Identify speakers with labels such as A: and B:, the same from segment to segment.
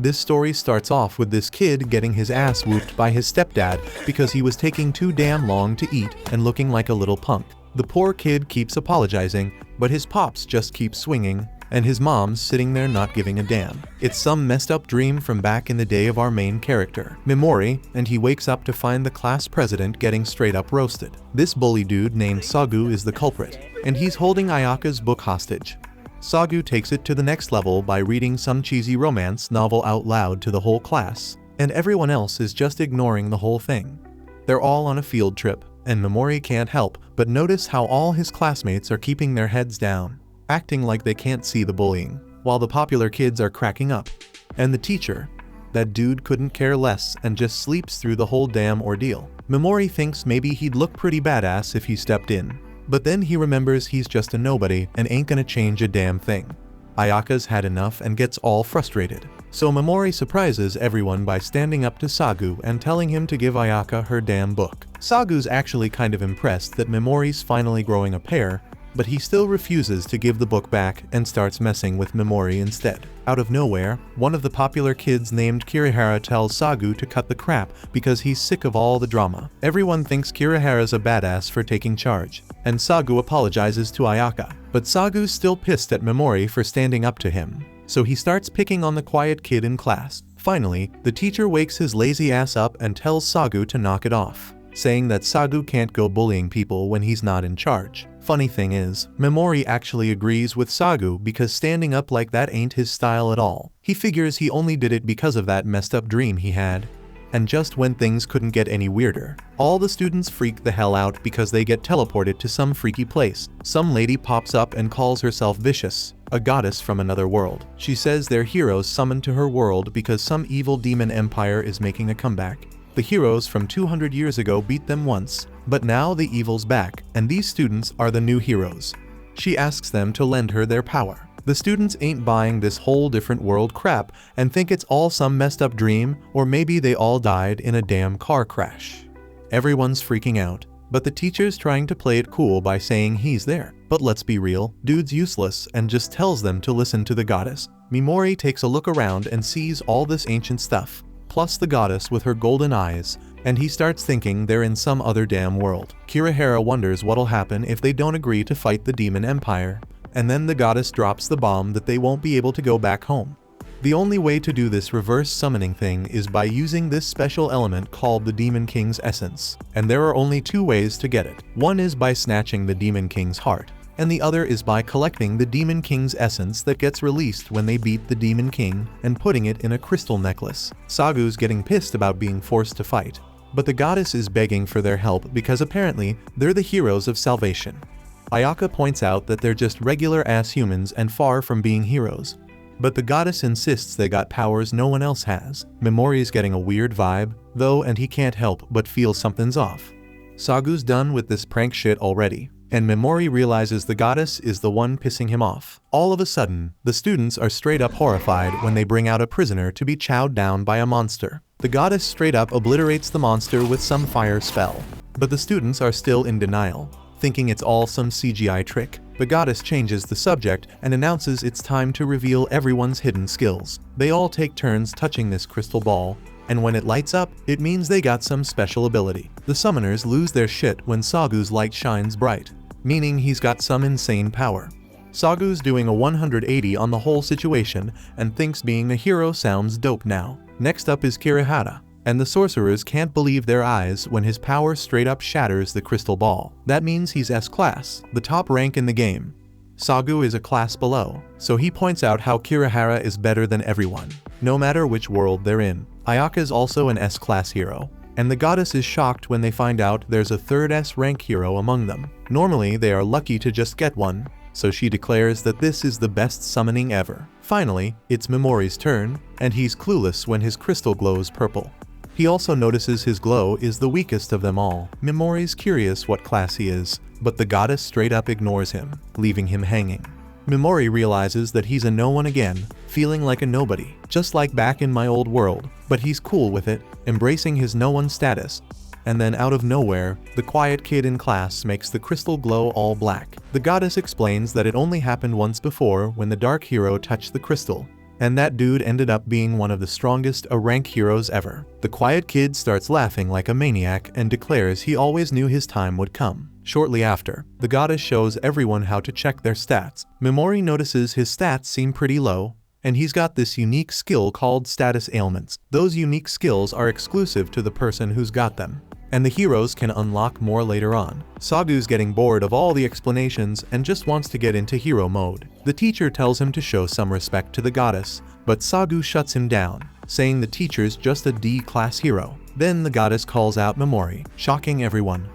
A: This story starts off with this kid getting his ass whooped by his stepdad because he was taking too damn long to eat and looking like a little punk. The poor kid keeps apologizing, but his pops just keep swinging, and his mom's sitting there not giving a damn. It's some messed up dream from back in the day of our main character, Mimori, and he wakes up to find the class president getting straight up roasted. This bully dude named Sagu is the culprit, and he's holding Ayaka's book hostage. Sagu takes it to the next level by reading some cheesy romance novel out loud to the whole class, and everyone else is just ignoring the whole thing. They're all on a field trip, and Mimori can't help but notice how all his classmates are keeping their heads down, acting like they can't see the bullying, while the popular kids are cracking up. And the teacher, that dude couldn't care less and just sleeps through the whole damn ordeal. Mimori thinks maybe he'd look pretty badass if he stepped in, but then he remembers he's just a nobody and ain't gonna change a damn thing. Ayaka's had enough and gets all frustrated, so Mimori surprises everyone by standing up to Sagu and telling him to give Ayaka her damn book. Sagu's actually kind of impressed that Mimori's finally growing a pair, but he still refuses to give the book back and starts messing with Mimori instead. Out of nowhere, one of the popular kids named Kirihara tells Sagu to cut the crap because he's sick of all the drama. Everyone thinks Kirihara's a badass for taking charge, and Sagu apologizes to Ayaka, but Sagu's still pissed at Mimori for standing up to him, so he starts picking on the quiet kid in class. Finally, the teacher wakes his lazy ass up and tells Sagu to knock it off, saying that Sagu can't go bullying people when he's not in charge. Funny thing is, Mimori actually agrees with Sagu because standing up like that ain't his style at all. He figures he only did it because of that messed up dream he had. And just when things couldn't get any weirder, all the students freak the hell out because they get teleported to some freaky place. Some lady pops up and calls herself Vicious, a goddess from another world. She says they're heroes summoned to her world because some evil demon empire is making a comeback. The heroes from 200 years ago beat them once, but now the evil's back, and these students are the new heroes. She asks them to lend her their power. The students ain't buying this whole different world crap and think it's all some messed up dream, or maybe they all died in a damn car crash. Everyone's freaking out, but the teacher's trying to play it cool by saying he's there. But let's be real, dude's useless and just tells them to listen to the goddess. Mimori takes a look around and sees all this ancient stuff, plus the goddess with her golden eyes, and he starts thinking they're in some other damn world. Kirihara wonders what'll happen if they don't agree to fight the demon empire, and then the goddess drops the bomb that they won't be able to go back home. The only way to do this reverse summoning thing is by using this special element called the Demon King's essence, and there are only two ways to get it. One is by snatching the Demon King's heart, and the other is by collecting the Demon King's essence that gets released when they beat the Demon King and putting it in a crystal necklace. Sagu's getting pissed about being forced to fight, but the goddess is begging for their help because apparently they're the heroes of salvation. Ayaka points out that they're just regular-ass humans and far from being heroes, but the goddess insists they got powers no one else has. Mimori's getting a weird vibe, though, and he can't help but feel something's off. Sagu's done with this prank shit already, and Mimori realizes the goddess is the one pissing him off. All of a sudden, the students are straight up horrified when they bring out a prisoner to be chowed down by a monster. The goddess straight up obliterates the monster with some fire spell, but the students are still in denial, thinking it's all some CGI trick. The goddess changes the subject and announces it's time to reveal everyone's hidden skills. They all take turns touching this crystal ball, and when it lights up, it means they got some special ability. The summoners lose their shit when Sagu's light shines bright, meaning he's got some insane power. Sagu's doing a 180 on the whole situation and thinks being a hero sounds dope now. Next up is Kirihara, and the sorcerers can't believe their eyes when his power straight up shatters the crystal ball. That means he's S-class, the top rank in the game. Sagu is a class below, so he points out how Kirihara is better than everyone, no matter which world they're in. Ayaka is also an S-class hero, and the goddess is shocked when they find out there's a third S-rank hero among them. Normally they are lucky to just get one, so she declares that this is the best summoning ever. Finally, it's Mimori's turn, and he's clueless when his crystal glows purple. He also notices his glow is the weakest of them all. Mimori's curious what class he is, but the goddess straight up ignores him, leaving him hanging. Mimori realizes that he's a no one again, feeling like a nobody, just like back in my old world, but he's cool with it, embracing his no one status. And then out of nowhere, the quiet kid in class makes the crystal glow all black. The goddess explains that it only happened once before when the dark hero touched the crystal, and that dude ended up being one of the strongest A-rank heroes ever. The quiet kid starts laughing like a maniac and declares he always knew his time would come. Shortly after, the goddess shows everyone how to check their stats. Memori notices his stats seem pretty low, and he's got this unique skill called status ailments. Those unique skills are exclusive to the person who's got them, and the heroes can unlock more later on. Sagu's getting bored of all the explanations and just wants to get into hero mode. The teacher tells him to show some respect to the goddess, but Sagu shuts him down, saying the teacher's just a D-class hero. Then the goddess calls out Memori, shocking everyone.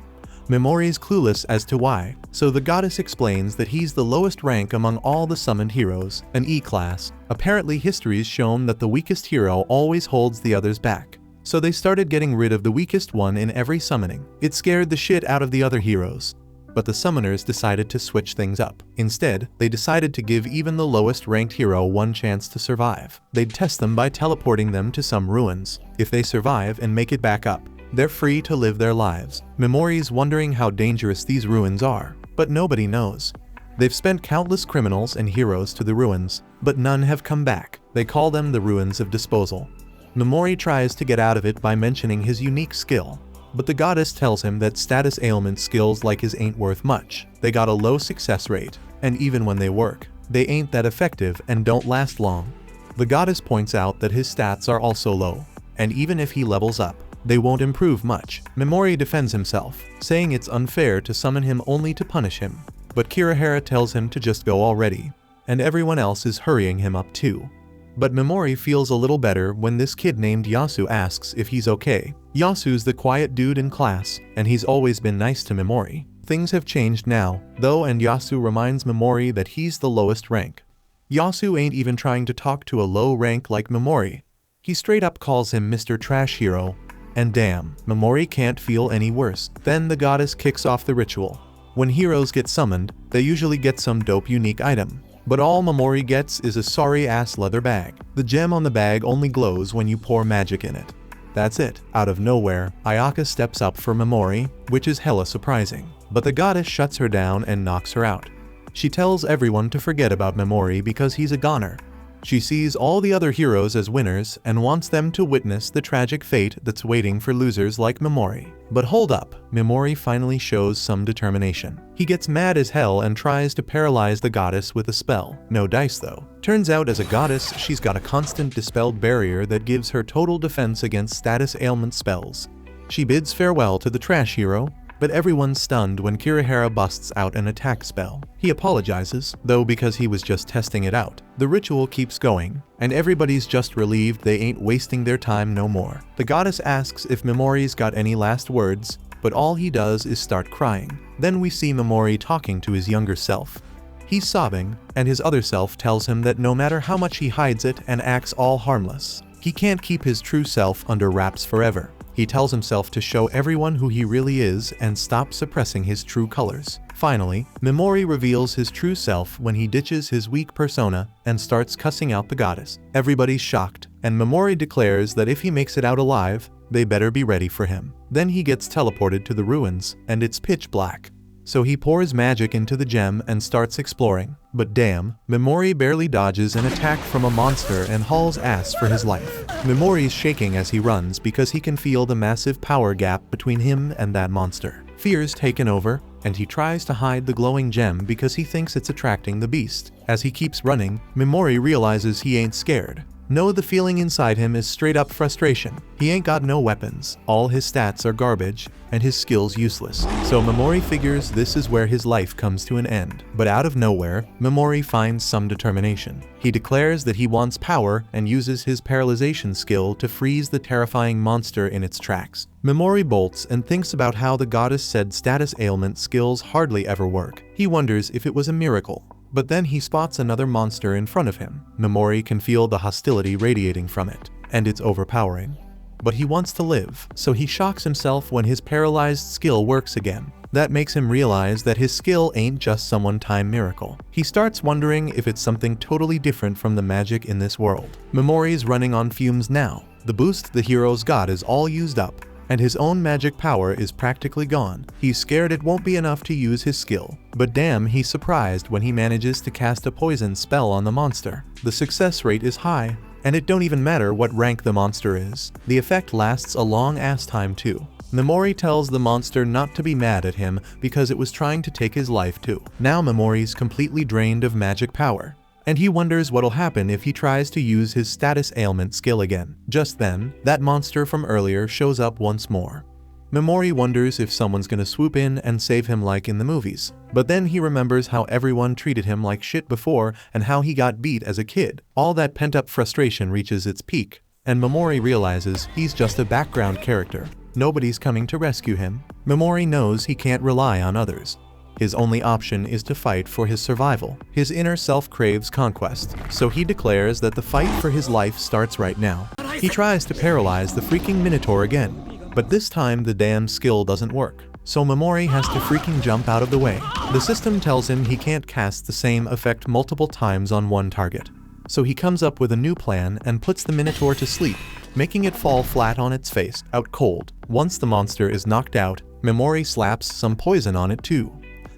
A: Memori's clueless as to why, so the goddess explains that he's the lowest rank among all the summoned heroes, an E-class. Apparently history's shown that the weakest hero always holds the others back. So they started getting rid of the weakest one in every summoning. It scared the shit out of the other heroes, but the summoners decided to switch things up. Instead, they decided to give even the lowest ranked hero one chance to survive. They'd test them by teleporting them to some ruins. If they survive and make it back up, they're free to live their lives. Memori's wondering how dangerous these ruins are, but nobody knows. They've sent countless criminals and heroes to the ruins, but none have come back. They call them the Ruins of Disposal. Memori tries to get out of it by mentioning his unique skill, but the goddess tells him that status ailment skills like his ain't worth much. They got a low success rate, and even when they work, they ain't that effective and don't last long. The goddess points out that his stats are also low, and even if he levels up, they won't improve much. Memori defends himself, saying it's unfair to summon him only to punish him, but Kirihara tells him to just go already, and everyone else is hurrying him up too. But Memori feels a little better when this kid named Yasu asks if he's okay. Yasu's the quiet dude in class, and he's always been nice to Memori. Things have changed now, though, and Yasu reminds Memori that he's the lowest rank. Yasu ain't even trying to talk to a low rank like Memori. He straight up calls him Mr. Trash Hero, and damn, Memori can't feel any worse. Then the goddess kicks off the ritual. When heroes get summoned, they usually get some dope unique item. But all Memori gets is a sorry-ass leather bag. The gem on the bag only glows when you pour magic in it. That's it. Out of nowhere, Ayaka steps up for Memori, which is hella surprising. But the goddess shuts her down and knocks her out. She tells everyone to forget about Memori because he's a goner. She sees all the other heroes as winners and wants them to witness the tragic fate that's waiting for losers like Memori. But hold up, Memori finally shows some determination. He gets mad as hell and tries to paralyze the goddess with a spell. No dice though. Turns out as a goddess, she's got a constant dispelled barrier that gives her total defense against status ailment spells. She bids farewell to the trash hero, but everyone's stunned when Kirihara busts out an attack spell. He apologizes, though, because he was just testing it out. The ritual keeps going, and everybody's just relieved they ain't wasting their time no more. The goddess asks if Memori's got any last words, but all he does is start crying. Then we see Memori talking to his younger self. He's sobbing, and his other self tells him that no matter how much he hides it and acts all harmless, he can't keep his true self under wraps forever. He tells himself to show everyone who he really is and stop suppressing his true colors. Finally, Memori reveals his true self when he ditches his weak persona and starts cussing out the goddess. Everybody's shocked, and Memori declares that if he makes it out alive, they better be ready for him. Then he gets teleported to the ruins, and it's pitch black. So he pours magic into the gem and starts exploring. But damn, Memori barely dodges an attack from a monster and hauls ass for his life. Memori's shaking as he runs because he can feel the massive power gap between him and that monster. Fear's taken over, and he tries to hide the glowing gem because he thinks it's attracting the beast. As he keeps running, Memori realizes he ain't scared. No, the feeling inside him is straight up frustration. He ain't got no weapons, all his stats are garbage, and his skills useless. So Memori figures this is where his life comes to an end. But out of nowhere, Memori finds some determination. He declares that he wants power and uses his paralyzation skill to freeze the terrifying monster in its tracks. Memori bolts and thinks about how the goddess said status ailment skills hardly ever work. He wonders if it was a miracle. But then he spots another monster in front of him. Memori can feel the hostility radiating from it, and it's overpowering. But he wants to live, so he shocks himself when his paralyzed skill works again. That makes him realize that his skill ain't just some one-time miracle. He starts wondering if it's something totally different from the magic in this world. Memori's running on fumes now. The boost the heroes got is all used up, and his own magic power is practically gone. He's scared it won't be enough to use his skill. But damn, he's surprised when he manages to cast a poison spell on the monster. The success rate is high, and it don't even matter what rank the monster is. The effect lasts a long ass time too. Memori tells the monster not to be mad at him because it was trying to take his life too. Now Memori's completely drained of magic power, and he wonders what'll happen if he tries to use his status ailment skill again. Just then, that monster from earlier shows up once more. Memori wonders if someone's gonna swoop in and save him like in the movies. But then he remembers how everyone treated him like shit before and how he got beat as a kid. All that pent-up frustration reaches its peak, and Memori realizes he's just a background character. Nobody's coming to rescue him. Memori knows he can't rely on others. His only option is to fight for his survival. His inner self craves conquest, so he declares that the fight for his life starts right now. He tries to paralyze the freaking Minotaur again, but this time the damn skill doesn't work, so Memori has to freaking jump out of the way. The system tells him he can't cast the same effect multiple times on one target, so he comes up with a new plan and puts the Minotaur to sleep, making it fall flat on its face, out cold. Once the monster is knocked out, Memori slaps some poison on it too.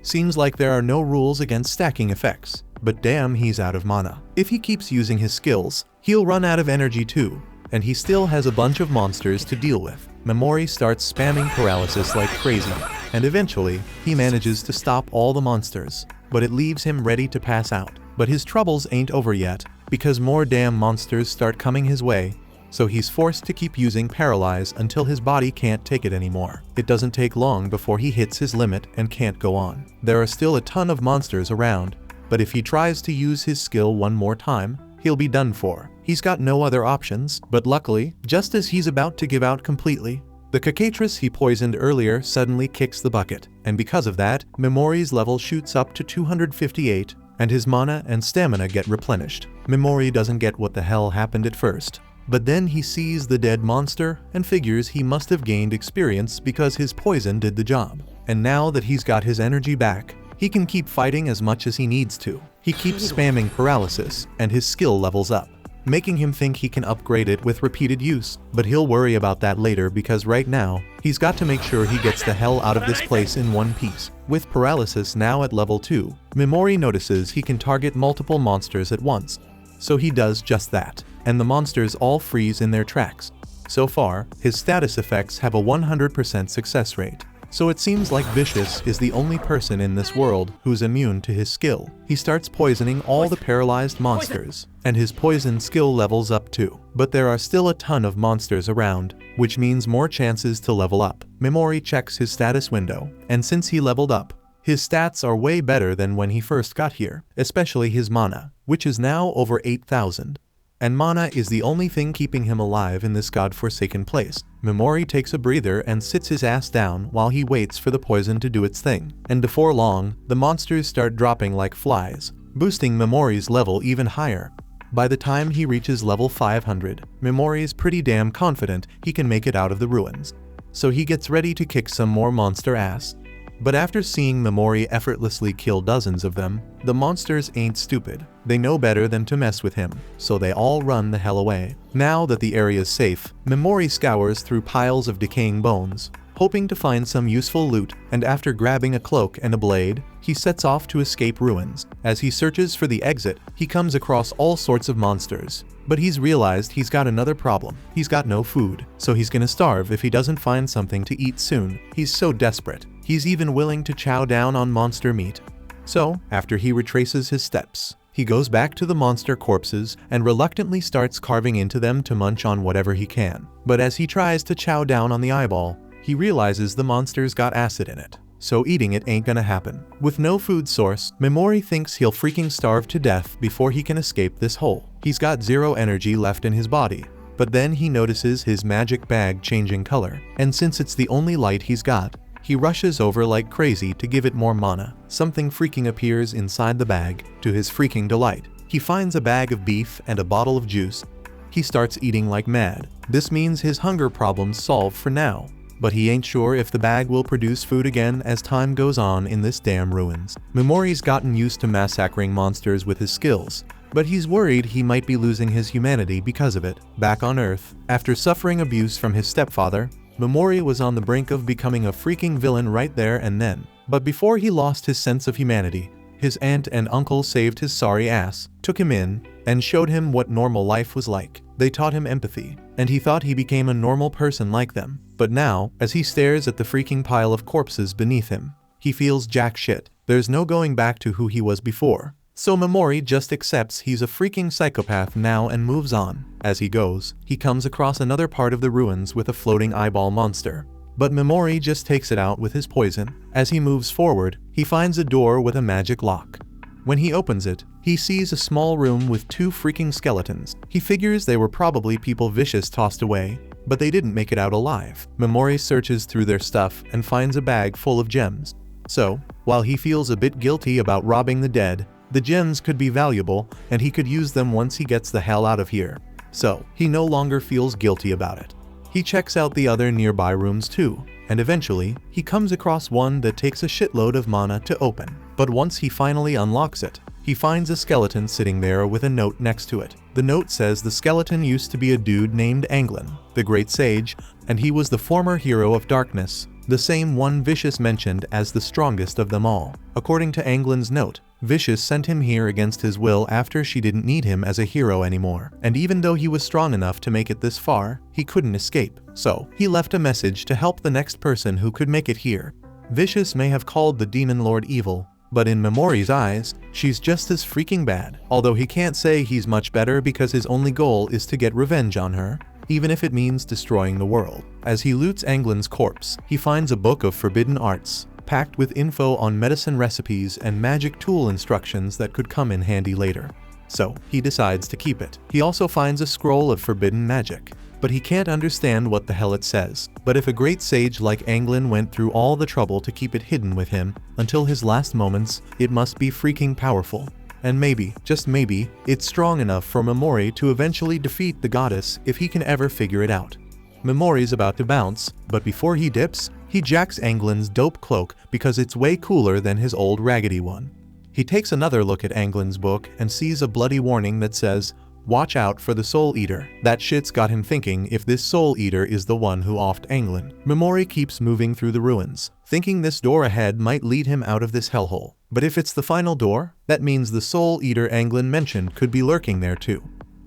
A: Seems like there are no rules against stacking effects, but damn, he's out of mana. If he keeps using his skills, he'll run out of energy too, and he still has a bunch of monsters to deal with. Memori starts spamming paralysis like crazy, and eventually, he manages to stop all the monsters, but it leaves him ready to pass out. But his troubles ain't over yet, because more damn monsters start coming his way, so he's forced to keep using Paralyze until his body can't take it anymore. It doesn't take long before he hits his limit and can't go on. There are still a ton of monsters around, but if he tries to use his skill one more time, he'll be done for. He's got no other options, but luckily, just as he's about to give out completely, the cockatrice he poisoned earlier suddenly kicks the bucket, and because of that, Memori's level shoots up to 258, and his mana and stamina get replenished. Memori doesn't get what the hell happened at first, but then he sees the dead monster and figures he must have gained experience because his poison did the job. And now that he's got his energy back, he can keep fighting as much as he needs to. He keeps spamming paralysis, and his skill levels up, making him think he can upgrade it with repeated use, but he'll worry about that later because right now, he's got to make sure he gets the hell out of this place in one piece. With paralysis now at level 2, Memori notices he can target multiple monsters at once, so he does just that, and the monsters all freeze in their tracks. So far, his status effects have a 100% success rate, so it seems like Vicious is the only person in this world who's immune to his skill. He starts poisoning all the paralyzed monsters, and his poison skill levels up too. But there are still a ton of monsters around, which means more chances to level up. Memori checks his status window, and since he leveled up, his stats are way better than when he first got here, especially his mana, which is now over 8,000. And mana is the only thing keeping him alive in this godforsaken place. Memori takes a breather and sits his ass down while he waits for the poison to do its thing. And before long, the monsters start dropping like flies, boosting Memori's level even higher. By the time he reaches level 500, Memori's pretty damn confident he can make it out of the ruins. So he gets ready to kick some more monster ass. But after seeing Memori effortlessly kill dozens of them, the monsters ain't stupid. They know better than to mess with him, so they all run the hell away. Now that the area's safe, Memori scours through piles of decaying bones, hoping to find some useful loot, and after grabbing a cloak and a blade, he sets off to escape ruins. As he searches for the exit, he comes across all sorts of monsters. But he's realized he's got another problem. He's got no food, so he's gonna starve if he doesn't find something to eat soon. He's so desperate, he's even willing to chow down on monster meat. So, after he retraces his steps, he goes back to the monster corpses and reluctantly starts carving into them to munch on whatever he can. But as he tries to chow down on the eyeball, he realizes the monster's got acid in it, so eating it ain't gonna happen. With no food source, Memori thinks he'll freaking starve to death before he can escape this hole. He's got zero energy left in his body, but then he notices his magic bag changing color, and since it's the only light he's got, he rushes over like crazy to give it more mana. Something freaking appears inside the bag, to his freaking delight. He finds a bag of beef and a bottle of juice. He starts eating like mad. This means his hunger problem's solved for now. But he ain't sure if the bag will produce food again as time goes on in this damn ruins. Memori's gotten used to massacring monsters with his skills, but he's worried he might be losing his humanity because of it. Back on Earth, after suffering abuse from his stepfather, Memori was on the brink of becoming a freaking villain right there and then. But before he lost his sense of humanity, his aunt and uncle saved his sorry ass, took him in, and showed him what normal life was like. They taught him empathy, and he thought he became a normal person like them. But now, as he stares at the freaking pile of corpses beneath him, he feels jack shit. There's no going back to who he was before. So Memori just accepts he's a freaking psychopath now and moves on. As he goes, he comes across another part of the ruins with a floating eyeball monster. But Memori just takes it out with his poison. As he moves forward, he finds a door with a magic lock. When he opens it, he sees a small room with 2 freaking skeletons. He figures they were probably people Vicious tossed away, but they didn't make it out alive. Memori searches through their stuff and finds a bag full of gems. So, while he feels a bit guilty about robbing the dead, the gems could be valuable and he could use them once he gets the hell out of here. So, he no longer feels guilty about it. He checks out the other nearby rooms too, and eventually, he comes across one that takes a shitload of mana to open. But once he finally unlocks it, he finds a skeleton sitting there with a note next to it. The note says the skeleton used to be a dude named Anglin, the Great Sage, and he was the former hero of darkness, the same one Vicious mentioned as the strongest of them all. According to Anglin's note, Vicious sent him here against his will after she didn't need him as a hero anymore. And even though he was strong enough to make it this far, he couldn't escape. So, he left a message to help the next person who could make it here. Vicious may have called the Demon Lord evil, but in Memori's eyes, she's just as freaking bad. Although he can't say he's much better because his only goal is to get revenge on her, even if it means destroying the world. As he loots Anglin's corpse, he finds a book of forbidden arts, packed with info on medicine recipes and magic tool instructions that could come in handy later. So, he decides to keep it. He also finds a scroll of forbidden magic, but he can't understand what the hell it says. But if a great sage like Anglin went through all the trouble to keep it hidden with him until his last moments, it must be freaking powerful. And maybe, just maybe, it's strong enough for Memori to eventually defeat the goddess if he can ever figure it out. Memori's about to bounce, but before he dips, he jacks Anglin's dope cloak because it's way cooler than his old raggedy one. He takes another look at Anglin's book and sees a bloody warning that says, "Watch out for the Soul Eater." That shit's got him thinking if this Soul Eater is the one who offed Anglin. Memori keeps moving through the ruins, thinking this door ahead might lead him out of this hellhole. But if it's the final door, that means the Soul Eater Anglin mentioned could be lurking there too.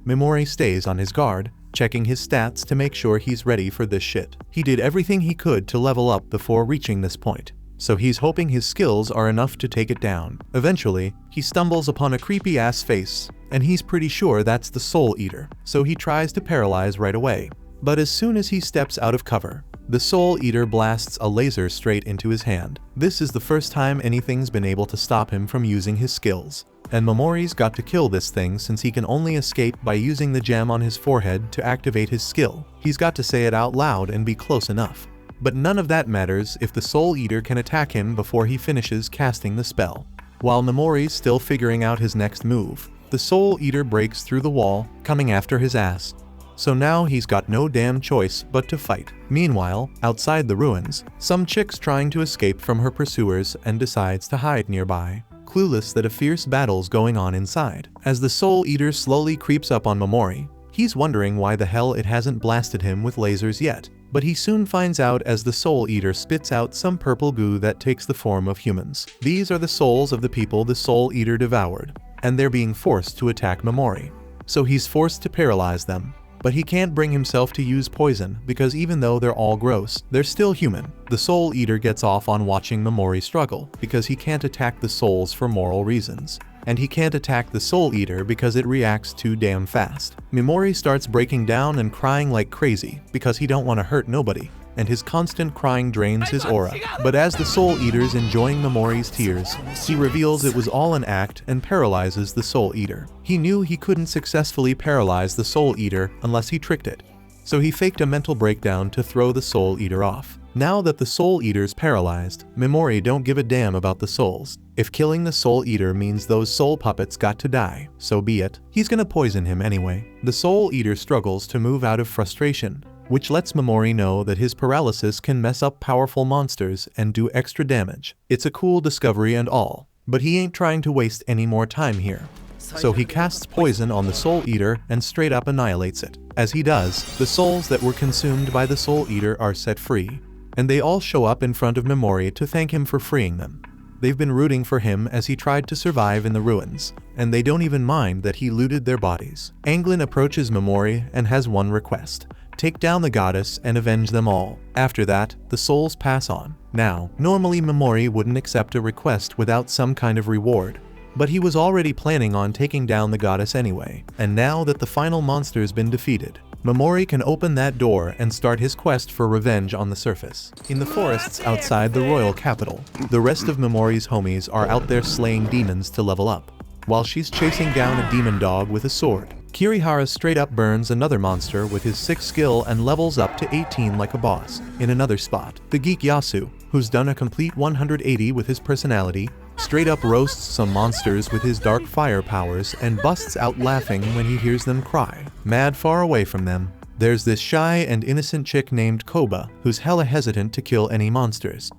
A: Memori stays on his guard, checking his stats to make sure he's ready for this shit. He did everything he could to level up before reaching this point, so he's hoping his skills are enough to take it down. Eventually, he stumbles upon a creepy-ass face, and he's pretty sure that's the Soul Eater, so he tries to paralyze right away. But as soon as he steps out of cover, the Soul Eater blasts a laser straight into his hand. This is the first time anything's been able to stop him from using his skills. And Memori's got to kill this thing since he can only escape by using the gem on his forehead to activate his skill. He's got to say it out loud and be close enough. But none of that matters if the Soul Eater can attack him before he finishes casting the spell. While Memori's still figuring out his next move, the Soul Eater breaks through the wall, coming after his ass. So now he's got no damn choice but to fight. Meanwhile, outside the ruins, some chick's trying to escape from her pursuers and decides to hide nearby, clueless that a fierce battle's going on inside. As the Soul Eater slowly creeps up on Memori, he's wondering why the hell it hasn't blasted him with lasers yet. But he soon finds out as the Soul Eater spits out some purple goo that takes the form of humans. These are the souls of the people the Soul Eater devoured, and they're being forced to attack Memori. So he's forced to paralyze them. But he can't bring himself to use poison because even though they're all gross, they're still human. The Soul Eater gets off on watching Memori struggle because he can't attack the souls for moral reasons. And he can't attack the Soul Eater because it reacts too damn fast. Memori starts breaking down and crying like crazy because he don't want to hurt nobody, and his constant crying drains his aura. But as the Soul Eater's enjoying Memori's tears, he reveals it was all an act and paralyzes the Soul Eater. He knew he couldn't successfully paralyze the Soul Eater unless he tricked it, so he faked a mental breakdown to throw the Soul Eater off. Now that the Soul Eater's paralyzed, Memori don't give a damn about the souls. If killing the Soul Eater means those soul puppets got to die, so be it. He's gonna poison him anyway. The Soul Eater struggles to move out of frustration, which lets Memori know that his paralysis can mess up powerful monsters and do extra damage. It's a cool discovery and all, but he ain't trying to waste any more time here. So he casts poison on the Soul Eater and straight up annihilates it. As he does, the souls that were consumed by the Soul Eater are set free. And they all show up in front of Memori to thank him for freeing them. They've been rooting for him as he tried to survive in the ruins, and they don't even mind that he looted their bodies. Anglin approaches Memori and has one request: take down the goddess and avenge them all. After that, the souls pass on. Now, normally Memori wouldn't accept a request without some kind of reward, but he was already planning on taking down the goddess anyway, and now that the final monster's been defeated, Memori can open that door and start his quest for revenge on the surface. In the forests outside the royal capital, the rest of Memori's homies are out there slaying demons to level up, while she's chasing down a demon dog with a sword. Kirihara straight up burns another monster with his 6th skill and levels up to 18 like a boss. In another spot, the geek Yasu, who's done a complete 180 with his personality, straight up roasts some monsters with his dark fire powers and busts out laughing when he hears them cry. Mad far away from them, there's this shy and innocent chick named Koba who's hella hesitant to kill any monsters.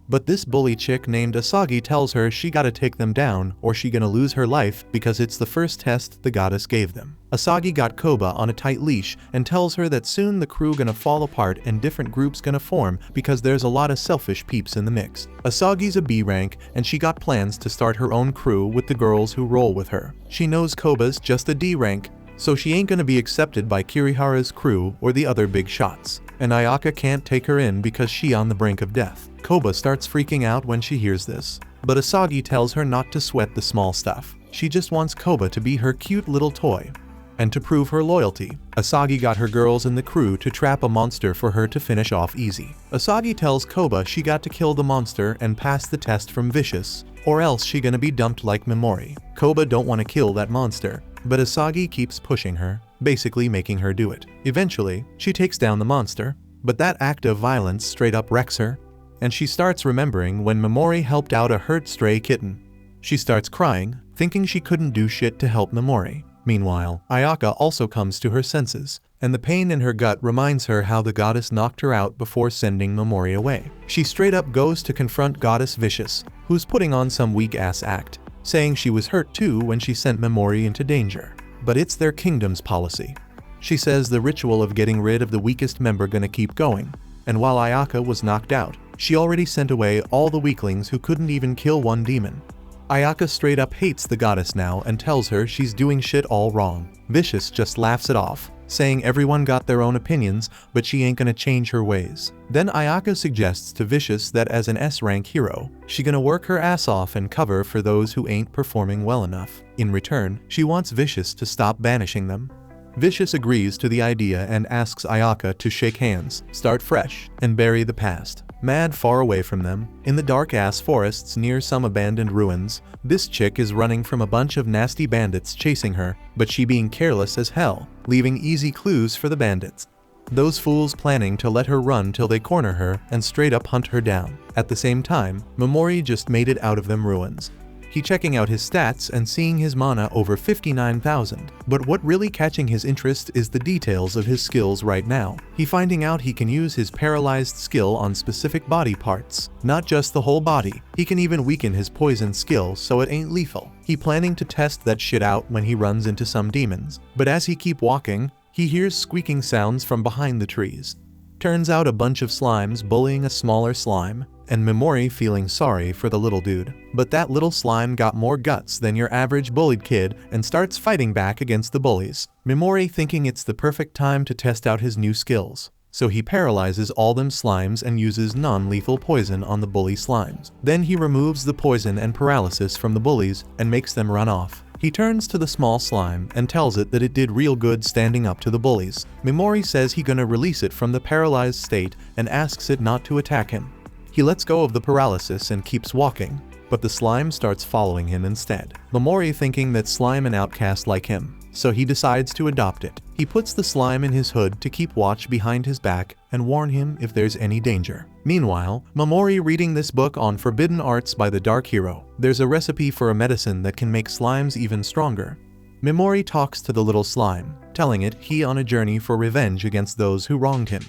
A: But this bully chick named Asagi tells her she gotta take them down or she gonna lose her life because it's the first test the goddess gave them. Asagi got Koba on a tight leash and tells her that soon the crew gonna fall apart and different groups gonna form because there's a lot of selfish peeps in the mix. Asagi's a B rank and she got plans to start her own crew with the girls who roll with her. She knows Koba's just a D rank, so she ain't gonna be accepted by Kirihara's crew or the other big shots. And Ayaka can't take her in because she on the brink of death. Koba starts freaking out when she hears this, but Asagi tells her not to sweat the small stuff. She just wants Koba to be her cute little toy. And to prove her loyalty, Asagi got her girls in the crew to trap a monster for her to finish off easy. Asagi tells Koba she got to kill the monster and pass the test from Vicious, or else she gonna be dumped like Memori. Koba don't want to kill that monster, but Asagi keeps pushing her, basically making her do it. Eventually, she takes down the monster, but that act of violence straight up wrecks her, and she starts remembering when Memori helped out a hurt stray kitten. She starts crying, thinking she couldn't do shit to help Memori. Meanwhile, Ayaka also comes to her senses, and the pain in her gut reminds her how the goddess knocked her out before sending Memori away. She straight up goes to confront Goddess Vicious, who's putting on some weak-ass act, saying she was hurt too when she sent Memori into danger. But it's their kingdom's policy. She says the ritual of getting rid of the weakest member gonna keep going, and while Ayaka was knocked out, she already sent away all the weaklings who couldn't even kill one demon. Ayaka straight up hates the goddess now and tells her she's doing shit all wrong. Vicious just laughs it off, saying everyone got their own opinions, but she ain't gonna change her ways. Then Ayaka suggests to Vicious that as an S-rank hero, she gonna work her ass off and cover for those who ain't performing well enough. In return, she wants Vicious to stop banishing them. Vicious agrees to the idea and asks Ayaka to shake hands, start fresh, and bury the past. Mad far away from them, in the dark-ass forests near some abandoned ruins, this chick is running from a bunch of nasty bandits chasing her, but she being careless as hell, leaving easy clues for the bandits. Those fools planning to let her run till they corner her and straight up hunt her down. At the same time, Memori just made it out of them ruins. He checking out his stats and seeing his mana over 59,000. But what really catching his interest is the details of his skills right now. He finding out he can use his paralyzed skill on specific body parts, not just the whole body. He can even weaken his poison skill so it ain't lethal. He planning to test that shit out when he runs into some demons. But as he keep walking, he hears squeaking sounds from behind the trees. Turns out a bunch of slimes bullying a smaller slime, and Memori feeling sorry for the little dude. But that little slime got more guts than your average bullied kid and starts fighting back against the bullies. Memori thinking it's the perfect time to test out his new skills, so he paralyzes all them slimes and uses non-lethal poison on the bully slimes. Then he removes the poison and paralysis from the bullies and makes them run off. He turns to the small slime and tells it that it did real good standing up to the bullies. Memori says he gonna release it from the paralyzed state and asks it not to attack him. He lets go of the paralysis and keeps walking, but the slime starts following him instead. Memori thinking that slime an outcast like him, so he decides to adopt it. He puts the slime in his hood to keep watch behind his back and warn him if there's any danger. Meanwhile, Memori reading this book on forbidden arts by the Dark Hero. There's a recipe for a medicine that can make slimes even stronger. Memori talks to the little slime, telling it he on a journey for revenge against those who wronged him.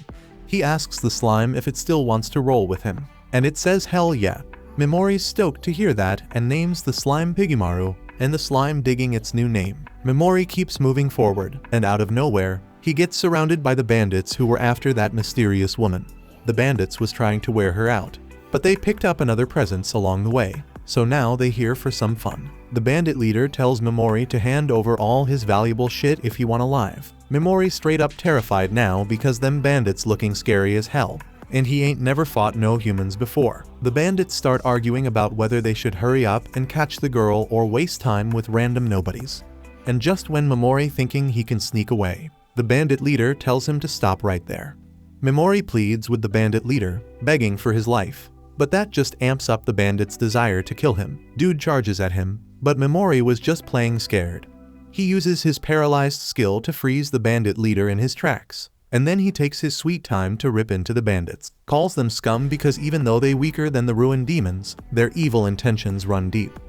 A: He asks the slime if it still wants to roll with him, and it says hell yeah. Memori's stoked to hear that and names the slime Pigimaru and the slime digging its new name. Memori keeps moving forward, and out of nowhere, he gets surrounded by the bandits who were after that mysterious woman. The bandits was trying to wear her out, but they picked up another presence along the way, so now they here for some fun. The bandit leader tells Memori to hand over all his valuable shit if he want alive. Memori straight up terrified now because them bandits looking scary as hell, and he ain't never fought no humans before. The bandits start arguing about whether they should hurry up and catch the girl or waste time with random nobodies. And just when Memori thinking he can sneak away, the bandit leader tells him to stop right there. Memori pleads with the bandit leader, begging for his life, but that just amps up the bandit's desire to kill him. Dude charges at him, but Memori was just playing scared. He uses his paralyzed skill to freeze the bandit leader in his tracks, and then he takes his sweet time to rip into the bandits, calls them scum because even though they weaker than the ruined demons, their evil intentions run deep.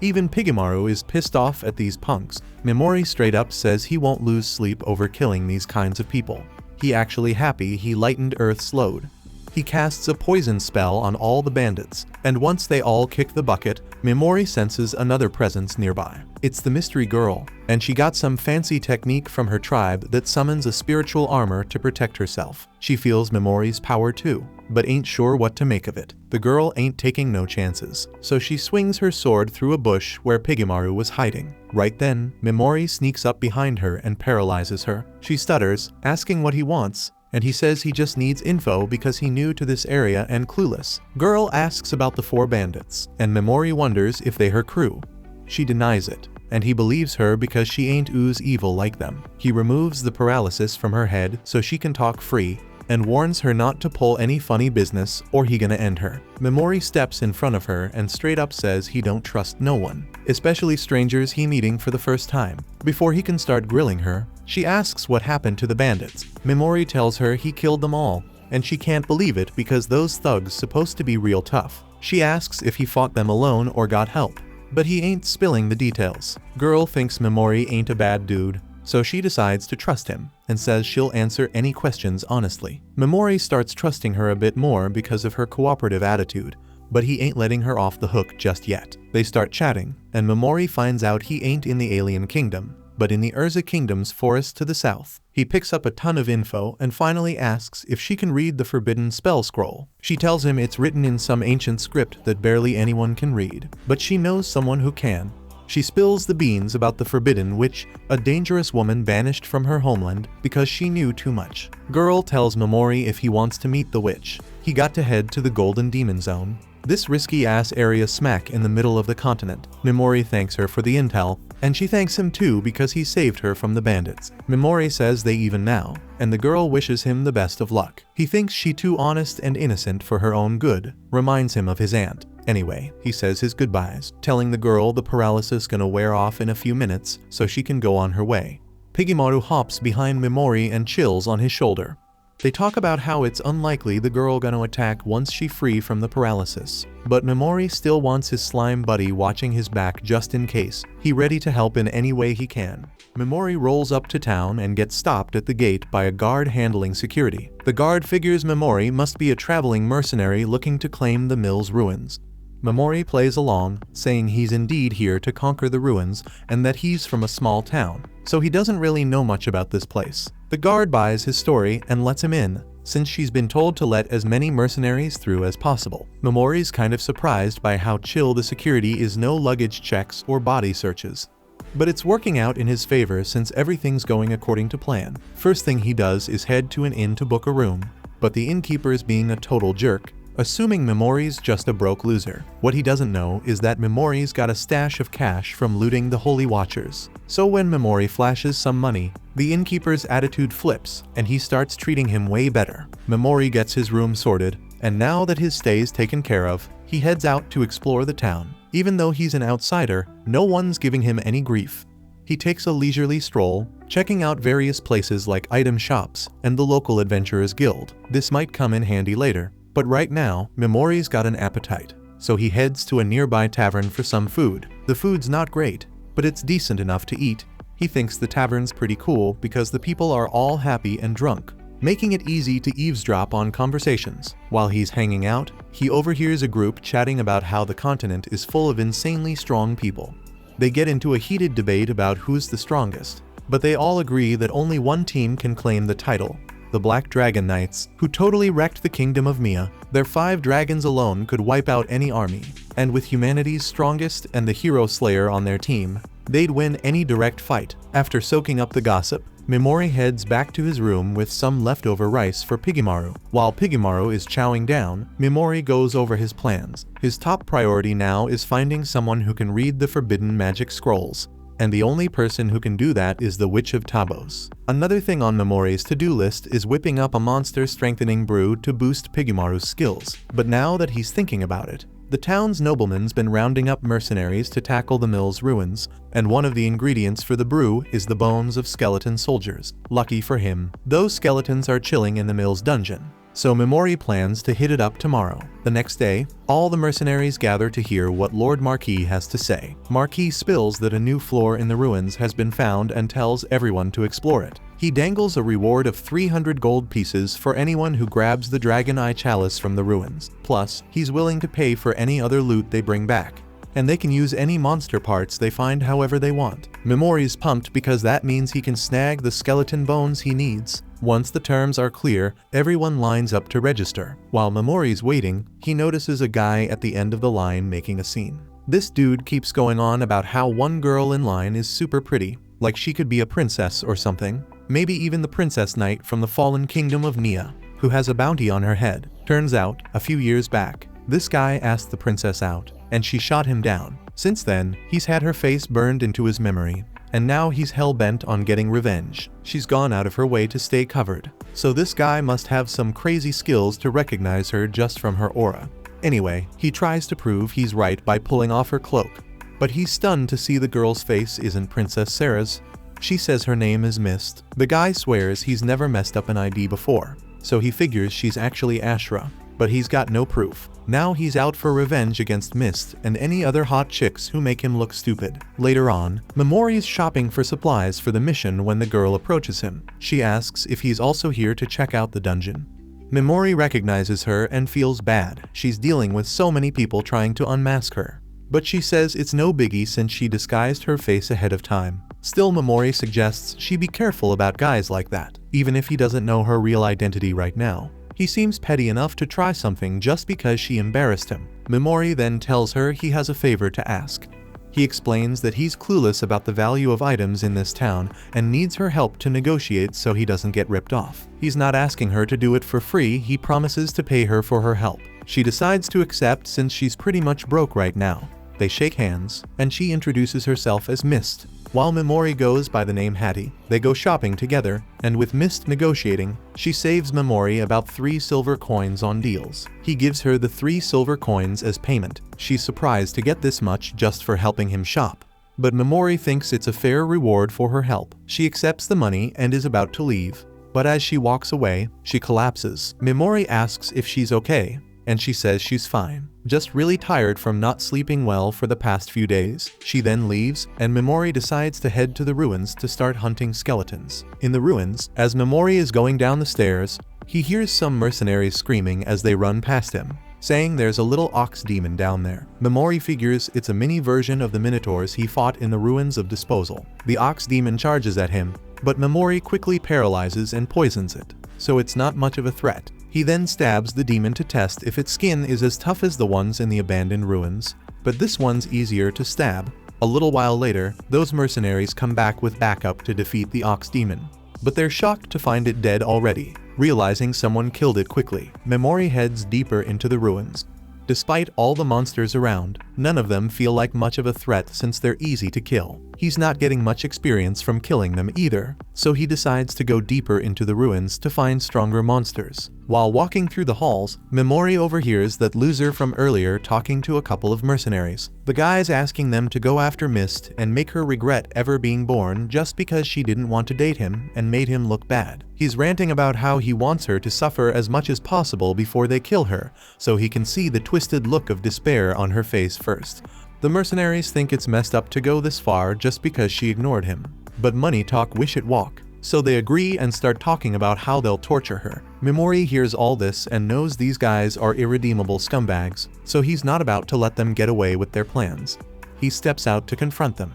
A: Even Pigemaru is pissed off at these punks. Memori straight up says he won't lose sleep over killing these kinds of people. He actually happy he lightened Earth's load. He casts a poison spell on all the bandits, and once they all kick the bucket, Memori senses another presence nearby. It's the mystery girl, and she got some fancy technique from her tribe that summons a spiritual armor to protect herself. She feels Memori's power too, but ain't sure what to make of it. The girl ain't taking no chances, so she swings her sword through a bush where Pigemaru was hiding. Right then, Memori sneaks up behind her and paralyzes her. She stutters, asking what he wants, and he says he just needs info because he new to this area and clueless. Girl asks about the 4 bandits, and Memori wonders if they her crew. She denies it, and he believes her because she ain't ooze evil like them. He removes the paralysis from her head so she can talk free, and warns her not to pull any funny business or he gonna end her. Memori steps in front of her and straight up says he don't trust no one, especially strangers he meeting for the first time. Before he can start grilling her, she asks what happened to the bandits. Memori tells her he killed them all, and she can't believe it because those thugs supposed to be real tough. She asks if he fought them alone or got help, but he ain't spilling the details. Girl thinks Memori ain't a bad dude, so she decides to trust him and says she'll answer any questions honestly. Memori starts trusting her a bit more because of her cooperative attitude, but he ain't letting her off the hook just yet. They start chatting, and Memori finds out he ain't in the alien kingdom, but in the Urza Kingdom's forest to the south. He picks up a ton of info and finally asks if she can read the forbidden spell scroll. She tells him it's written in some ancient script that barely anyone can read, but she knows someone who can. She spills the beans about the forbidden witch, a dangerous woman banished from her homeland because she knew too much. Girl tells Memori if he wants to meet the witch, he got to head to the Golden Demon Zone. This risky-ass area smack in the middle of the continent. Memori thanks her for the intel, and she thanks him too because he saved her from the bandits. Memori says they even now, and the girl wishes him the best of luck. He thinks she too honest and innocent for her own good, reminds him of his aunt. Anyway, he says his goodbyes, telling the girl the paralysis gonna wear off in a few minutes so she can go on her way. Pigemaru hops behind Memori and chills on his shoulder. They talk about how it's unlikely the girl gonna attack once she free from the paralysis, but Memori still wants his slime buddy watching his back just in case. He ready to help in any way he can. Memori rolls up to town and gets stopped at the gate by a guard handling security. The guard figures Memori must be a traveling mercenary looking to claim the mill's ruins. Memori plays along, saying he's indeed here to conquer the ruins and that he's from a small town, so he doesn't really know much about this place. The guard buys his story and lets him in, since she's been told to let as many mercenaries through as possible. Memori's kind of surprised by how chill the security is, no luggage checks or body searches. But it's working out in his favor since everything's going according to plan. First thing he does is head to an inn to book a room, but the innkeeper's being a total jerk, assuming Memori's just a broke loser. What he doesn't know is that Memori's got a stash of cash from looting the Holy Watchers. So when Memori flashes some money, the innkeeper's attitude flips and he starts treating him way better. Memori gets his room sorted, and now that his stay's taken care of, he heads out to explore the town. Even though he's an outsider, no one's giving him any grief. He takes a leisurely stroll, checking out various places like item shops and the local adventurers guild. This might come in handy later. But right now, Memori's got an appetite, so he heads to a nearby tavern for some food. The food's not great, but it's decent enough to eat. He thinks the tavern's pretty cool because the people are all happy and drunk, making it easy to eavesdrop on conversations. While he's hanging out, he overhears a group chatting about how the continent is full of insanely strong people. They get into a heated debate about who's the strongest, but they all agree that only one team can claim the title: the Black Dragon Knights, who totally wrecked the kingdom of Mia. Their 5 dragons alone could wipe out any army, and with humanity's strongest and the hero slayer on their team, they'd win any direct fight. After soaking up the gossip, Mimori heads back to his room with some leftover rice for Pigimaru. While Pigimaru is chowing down, Mimori goes over his plans. His top priority now is finding someone who can read the forbidden magic scrolls, and the only person who can do that is the Witch of Tabos. Another thing on Mimori's to-do list is whipping up a monster strengthening brew to boost Pigimaru's skills. But now that he's thinking about it, the town's nobleman's been rounding up mercenaries to tackle the mill's ruins, and one of the ingredients for the brew is the bones of skeleton soldiers. Lucky for him, those skeletons are chilling in the mill's dungeon, so Mimori plans to hit it up tomorrow. The next day, all the mercenaries gather to hear what Lord Marquis has to say. Marquis spills that a new floor in the ruins has been found and tells everyone to explore it. He dangles a reward of 300 gold pieces for anyone who grabs the Dragon Eye Chalice from the ruins. Plus, he's willing to pay for any other loot they bring back, and they can use any monster parts they find however they want. Mimori's pumped because that means he can snag the skeleton bones he needs. Once the terms are clear, everyone lines up to register. While Mimori's waiting, he notices a guy at the end of the line making a scene. This dude keeps going on about how one girl in line is super pretty, like she could be a princess or something, maybe even the Princess Knight from the fallen kingdom of Nia, who has a bounty on her head. Turns out, a few years back, this guy asked the princess out, and she shot him down. Since then, he's had her face burned into his memory, and now he's hell-bent on getting revenge. She's gone out of her way to stay covered, so this guy must have some crazy skills to recognize her just from her aura. Anyway, he tries to prove he's right by pulling off her cloak, but he's stunned to see the girl's face isn't Princess Sarah's. She says her name is Mist. The guy swears he's never messed up an ID before, so he figures she's actually Ashra, but he's got no proof. Now he's out for revenge against Mist and any other hot chicks who make him look stupid. Later on, Mimori's shopping for supplies for the mission when the girl approaches him. She asks if he's also here to check out the dungeon. Mimori recognizes her and feels bad. She's dealing with so many people trying to unmask her, but she says it's no biggie since she disguised her face ahead of time. Still, Mimori suggests she be careful about guys like that, even if he doesn't know her real identity right now. He seems petty enough to try something just because she embarrassed him. Mimori then tells her he has a favor to ask. He explains that he's clueless about the value of items in this town and needs her help to negotiate so he doesn't get ripped off. He's not asking her to do it for free, he promises to pay her for her help. She decides to accept since she's pretty much broke right now. They shake hands, and she introduces herself as Mist. While Mimori goes by the name Hattie, they go shopping together, and with Mist negotiating, she saves Mimori about 3 silver coins on deals. He gives her the 3 silver coins as payment. She's surprised to get this much just for helping him shop, but Mimori thinks it's a fair reward for her help. She accepts the money and is about to leave, but as she walks away, she collapses. Mimori asks if she's okay, and she says she's fine, just really tired from not sleeping well for the past few days. She then leaves, and Mimori decides to head to the ruins to start hunting skeletons. In the ruins, as Mimori is going down the stairs, he hears some mercenaries screaming as they run past him, saying there's a little ox demon down there. Mimori figures it's a mini version of the minotaurs he fought in the ruins of Disposal. The ox demon charges at him, but Mimori quickly paralyzes and poisons it, so it's not much of a threat. He then stabs the demon to test if its skin is as tough as the ones in the abandoned ruins, but this one's easier to stab. A little while later, those mercenaries come back with backup to defeat the ox demon, but they're shocked to find it dead already. Realizing someone killed it quickly, Mimori heads deeper into the ruins. Despite all the monsters around, none of them feel like much of a threat since they're easy to kill. He's not getting much experience from killing them either, so he decides to go deeper into the ruins to find stronger monsters. While walking through the halls, Mimori overhears that loser from earlier talking to a couple of mercenaries. The guy's asking them to go after Mist and make her regret ever being born just because she didn't want to date him and made him look bad. He's ranting about how he wants her to suffer as much as possible before they kill her, so he can see the twisted look of despair on her face first. The mercenaries think it's messed up to go this far just because she ignored him, but money talk wish it walk, so they agree and start talking about how they'll torture her. Mimori hears all this and knows these guys are irredeemable scumbags, so he's not about to let them get away with their plans. he steps out to confront them.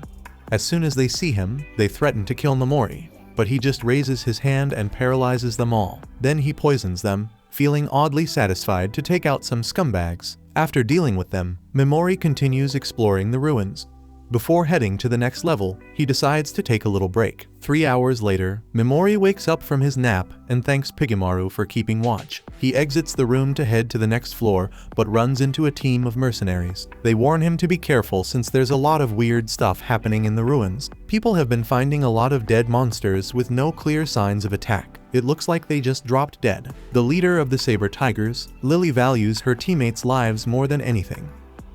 A: As soon as they see him, they threaten to kill Memori, but he just raises his hand and paralyzes them all. Then he poisons them, feeling oddly satisfied to take out some scumbags. After dealing with them, Memori continues exploring the ruins. Before heading to the next level, he decides to take a little break. 3 hours later, Memori wakes up from his nap and thanks Pigemaru for keeping watch. He exits the room to head to the next floor, but runs into a team of mercenaries. They warn him to be careful since there's a lot of weird stuff happening in the ruins. People have been finding a lot of dead monsters with no clear signs of attack. It looks like they just dropped dead. The leader of the Saber Tigers, Lily, values her teammates' lives more than anything.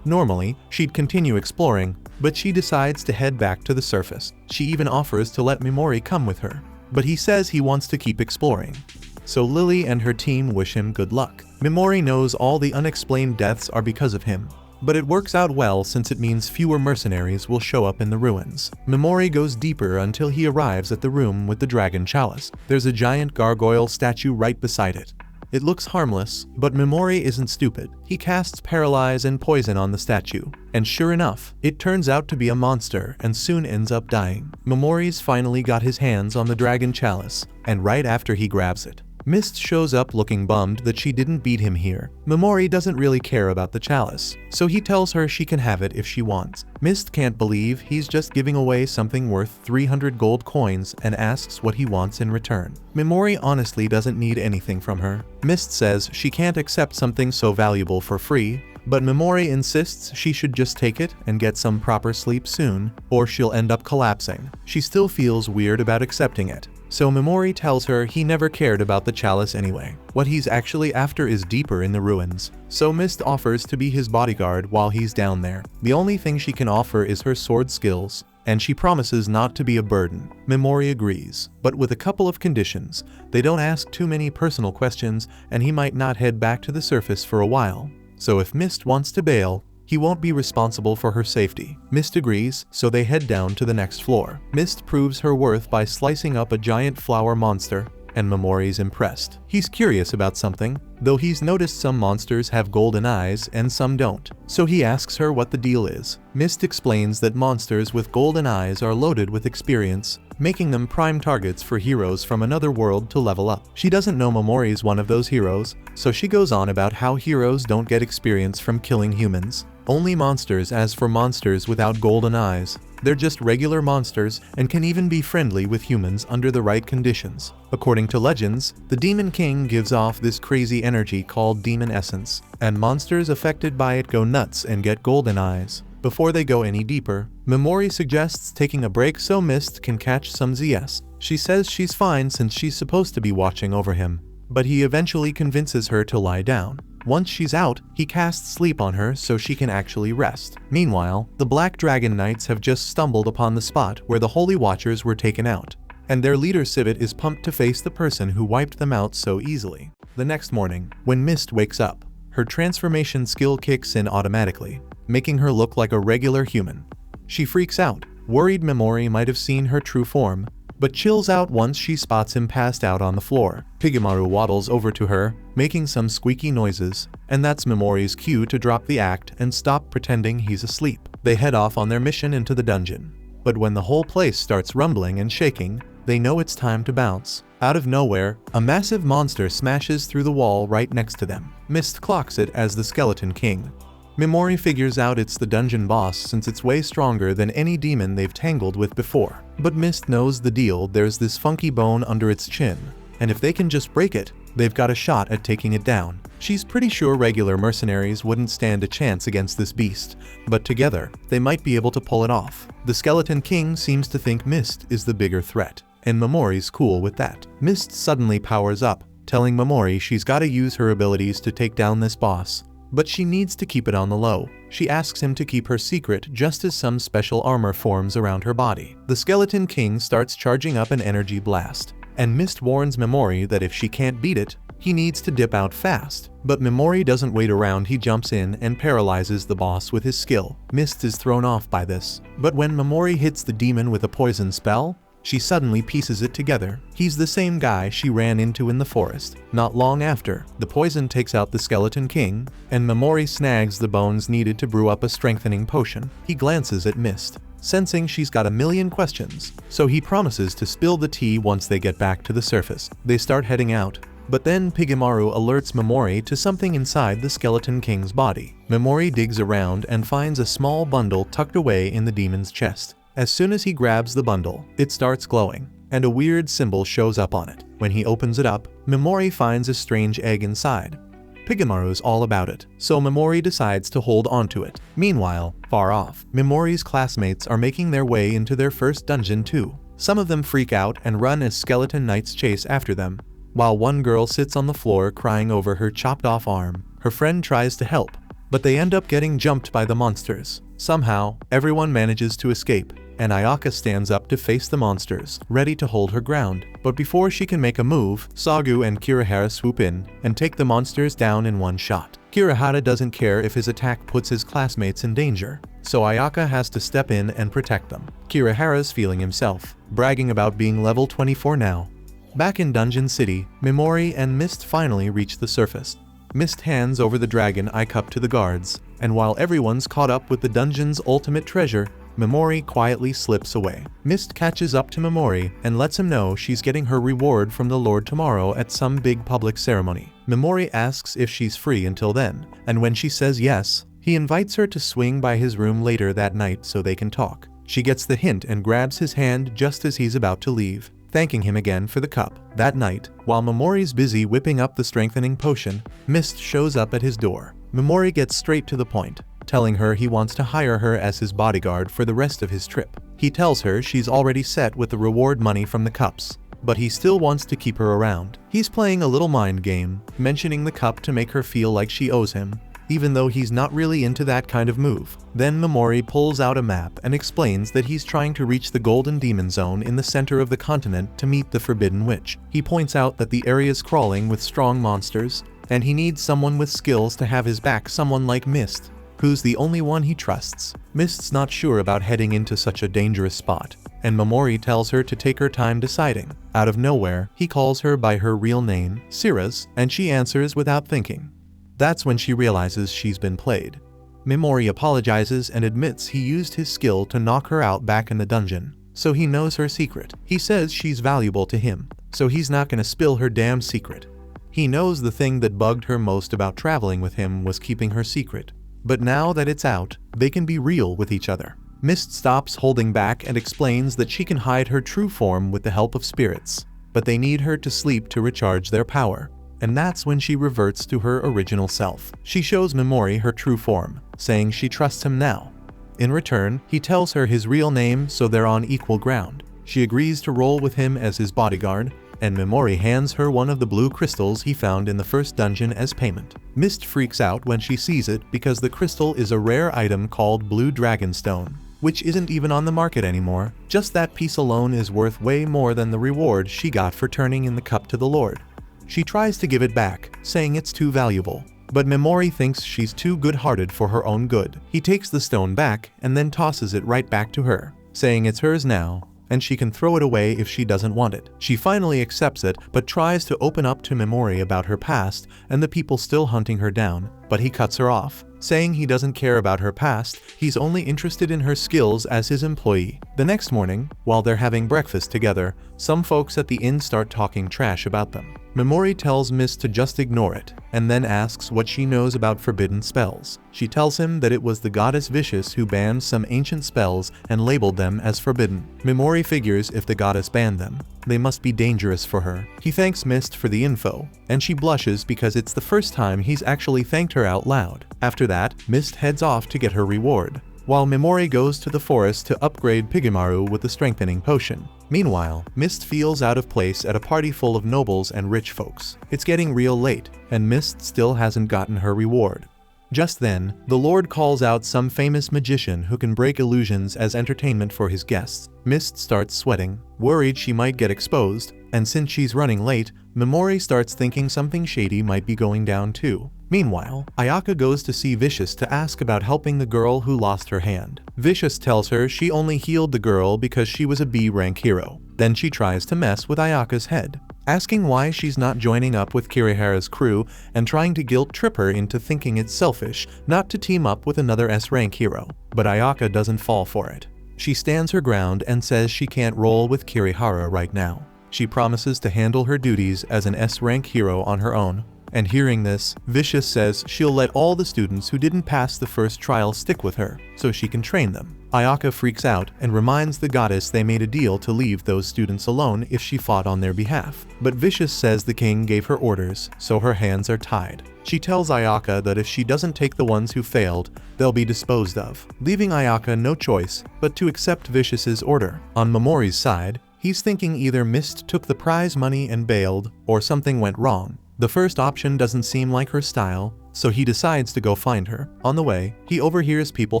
A: Normally, she'd continue exploring, but she decides to head back to the surface. She even offers to let Memori come with her, but he says he wants to keep exploring. So Lily and her team wish him good luck. Memori knows all the unexplained deaths are because of him, but it works out well since it means fewer mercenaries will show up in the ruins. Memori goes deeper until he arrives at the room with the dragon chalice. There's a giant gargoyle statue right beside it. It looks harmless, but Memori isn't stupid. He casts Paralyze and Poison on the statue, and sure enough, it turns out to be a monster and soon ends up dying. Memori's finally got his hands on the dragon chalice, and right after he grabs it, Mist shows up looking bummed that she didn't beat him here. Memori doesn't really care about the chalice, so he tells her she can have it if she wants. Mist can't believe he's just giving away something worth 300 gold coins and asks what he wants in return. Memori honestly doesn't need anything from her. Mist says she can't accept something so valuable for free, but Memori insists she should just take it and get some proper sleep soon, or she'll end up collapsing. She still feels weird about accepting it. So Memori tells her he never cared about the chalice anyway. What he's actually after is deeper in the ruins. So Mist offers to be his bodyguard while he's down there. The only thing she can offer is her sword skills, and she promises not to be a burden. Memori agrees, but with a couple of conditions. They don't ask too many personal questions, and he might not head back to the surface for a while. So if Mist wants to bail, he won't be responsible for her safety. Mist agrees, so they head down to the next floor. Mist proves her worth by slicing up a giant flower monster, and Memori's impressed. He's curious about something, though he's noticed some monsters have golden eyes and some don't. So he asks her what the deal is. Mist explains that monsters with golden eyes are loaded with experience, making them prime targets for heroes from another world to level up. She doesn't know Memori's one of those heroes, so she goes on about how heroes don't get experience from killing humans. Only monsters. As for monsters without golden eyes, they're just regular monsters and can even be friendly with humans under the right conditions. According to legends, the Demon King gives off this crazy energy called demon essence, and monsters affected by it go nuts and get golden eyes. Before they go any deeper, Memori suggests taking a break so Mist can catch some ZS. She says she's fine since she's supposed to be watching over him, but he eventually convinces her to lie down. Once she's out, he casts sleep on her so she can actually rest. Meanwhile, the Black Dragon Knights have just stumbled upon the spot where the Holy Watchers were taken out, and their leader Civet is pumped to face the person who wiped them out so easily. The next morning, when Mist wakes up, her transformation skill kicks in automatically, making her look like a regular human. She freaks out, worried Memori might have seen her true form, but chills out once she spots him passed out on the floor. Pigemaru waddles over to her, making some squeaky noises, and that's Memori's cue to drop the act and stop pretending he's asleep. They head off on their mission into the dungeon. But when the whole place starts rumbling and shaking, they know it's time to bounce. Out of nowhere, a massive monster smashes through the wall right next to them. Mist clocks it as the Skeleton King. Memori figures out it's the dungeon boss since it's way stronger than any demon they've tangled with before. But Mist knows the deal. There's this funky bone under its chin, and if they can just break it, they've got a shot at taking it down. She's pretty sure regular mercenaries wouldn't stand a chance against this beast, but together, they might be able to pull it off. The Skeleton King seems to think Mist is the bigger threat, and Memori's cool with that. Mist suddenly powers up, telling Memori she's gotta use her abilities to take down this boss, but she needs to keep it on the low. She asks him to keep her secret just as some special armor forms around her body. The Skeleton King starts charging up an energy blast, and Mist warns Memori that if she can't beat it, he needs to dip out fast. But Memori doesn't wait around. He jumps in and paralyzes the boss with his skill. Mist is thrown off by this, but when Memori hits the demon with a poison spell, She suddenly pieces it together. He's the same guy she ran into in the forest. Not long after, the poison takes out the Skeleton King, and Memori snags the bones needed to brew up a strengthening potion. He glances at Mist, sensing she's got a million questions, so he promises to spill the tea once they get back to the surface. They start heading out, but then Pigemaru alerts Memori to something inside the Skeleton King's body. Memori digs around and finds a small bundle tucked away in the demon's chest. As soon as he grabs the bundle, it starts glowing, and a weird symbol shows up on it. When he opens it up, Memori finds a strange egg inside. Pigemaru's all about it, so Memori decides to hold onto it. Meanwhile, far off, Memori's classmates are making their way into their first dungeon too. Some of them freak out and run as skeleton knights chase after them. While one girl sits on the floor crying over her chopped off arm, her friend tries to help, but they end up getting jumped by the monsters. Somehow, everyone manages to escape, and Ayaka stands up to face the monsters, ready to hold her ground. But before she can make a move, Sagu and Kirihara swoop in and take the monsters down in one shot. Kirihara doesn't care if his attack puts his classmates in danger, so Ayaka has to step in and protect them. Kirihara's feeling himself, bragging about being level 24 now. Back in Dungeon City, Memori and Mist finally reach the surface. Mist hands over the dragon eye cup to the guards, and while everyone's caught up with the dungeon's ultimate treasure, Memori quietly slips away. Mist catches up to Memori and lets him know she's getting her reward from the Lord tomorrow at some big public ceremony. Memori asks if she's free until then, and when she says yes, he invites her to swing by his room later that night so they can talk. She gets the hint and grabs his hand just as he's about to leave, thanking him again for the cup. That night, while Memori's busy whipping up the strengthening potion, Mist shows up at his door. Memori gets straight to the point, telling her he wants to hire her as his bodyguard for the rest of his trip. He tells her she's already set with the reward money from the cups, but he still wants to keep her around. He's playing a little mind game, mentioning the cup to make her feel like she owes him, even though he's not really into that kind of move. Then Memori pulls out a map and explains that he's trying to reach the Golden Demon Zone in the center of the continent to meet the Forbidden Witch. He points out that the area's crawling with strong monsters, and he needs someone with skills to have his back, someone like Mist, who's the only one he trusts. Mist's not sure about heading into such a dangerous spot, and Memori tells her to take her time deciding. Out of nowhere, he calls her by her real name, Siras, and she answers without thinking. That's when she realizes she's been played. Memori apologizes and admits he used his skill to knock her out back in the dungeon, so he knows her secret. He says she's valuable to him, so he's not gonna spill her damn secret. He knows the thing that bugged her most about traveling with him was keeping her secret. But now that it's out, they can be real with each other. Mist stops holding back and explains that she can hide her true form with the help of spirits, but they need her to sleep to recharge their power. And that's when she reverts to her original self. She shows Memori her true form, saying she trusts him now. In return, he tells her his real name so they're on equal ground. She agrees to roll with him as his bodyguard, and Memori hands her one of the blue crystals he found in the first dungeon as payment. Mist freaks out when she sees it because the crystal is a rare item called Blue Dragonstone, which isn't even on the market anymore. Just that piece alone is worth way more than the reward she got for turning in the cup to the Lord. She tries to give it back, saying it's too valuable, but Memori thinks she's too good-hearted for her own good. He takes the stone back and then tosses it right back to her, saying it's hers now, and she can throw it away if she doesn't want it. She finally accepts it, but tries to open up to Memori about her past and the people still hunting her down, but he cuts her off, saying he doesn't care about her past, he's only interested in her skills as his employee. The next morning, while they're having breakfast together, some folks at the inn start talking trash about them. Memori tells Mist to just ignore it, and then asks what she knows about forbidden spells. She tells him that it was the goddess Vicious who banned some ancient spells and labeled them as forbidden. Memori figures if the goddess banned them, they must be dangerous for her. He thanks Mist for the info, and she blushes because it's the first time he's actually thanked her out loud. After that, Mist heads off to get her reward, while Memori goes to the forest to upgrade Pigemaru with the strengthening potion. Meanwhile, Mist feels out of place at a party full of nobles and rich folks. It's getting real late, and Mist still hasn't gotten her reward. Just then, the Lord calls out some famous magician who can break illusions as entertainment for his guests. Mist starts sweating, worried she might get exposed, and since she's running late, Memori starts thinking something shady might be going down too. Meanwhile, Ayaka goes to see Vicious to ask about helping the girl who lost her hand. Vicious tells her she only healed the girl because she was a B-rank hero. Then she tries to mess with Ayaka's head, asking why she's not joining up with Kirihara's crew and trying to guilt-trip her into thinking it's selfish not to team up with another S-rank hero. But Ayaka doesn't fall for it. She stands her ground and says she can't roll with Kirihara right now. She promises to handle her duties as an S-rank hero on her own. And hearing this, Vicious says she'll let all the students who didn't pass the first trial stick with her, so she can train them. Ayaka freaks out and reminds the goddess they made a deal to leave those students alone if she fought on their behalf. But Vicious says the king gave her orders, so her hands are tied. She tells Ayaka that if she doesn't take the ones who failed, they'll be disposed of, leaving Ayaka no choice but to accept Vicious's order. On Momori's side, he's thinking either Mist took the prize money and bailed, or something went wrong. The first option doesn't seem like her style, so he decides to go find her. On the way, he overhears people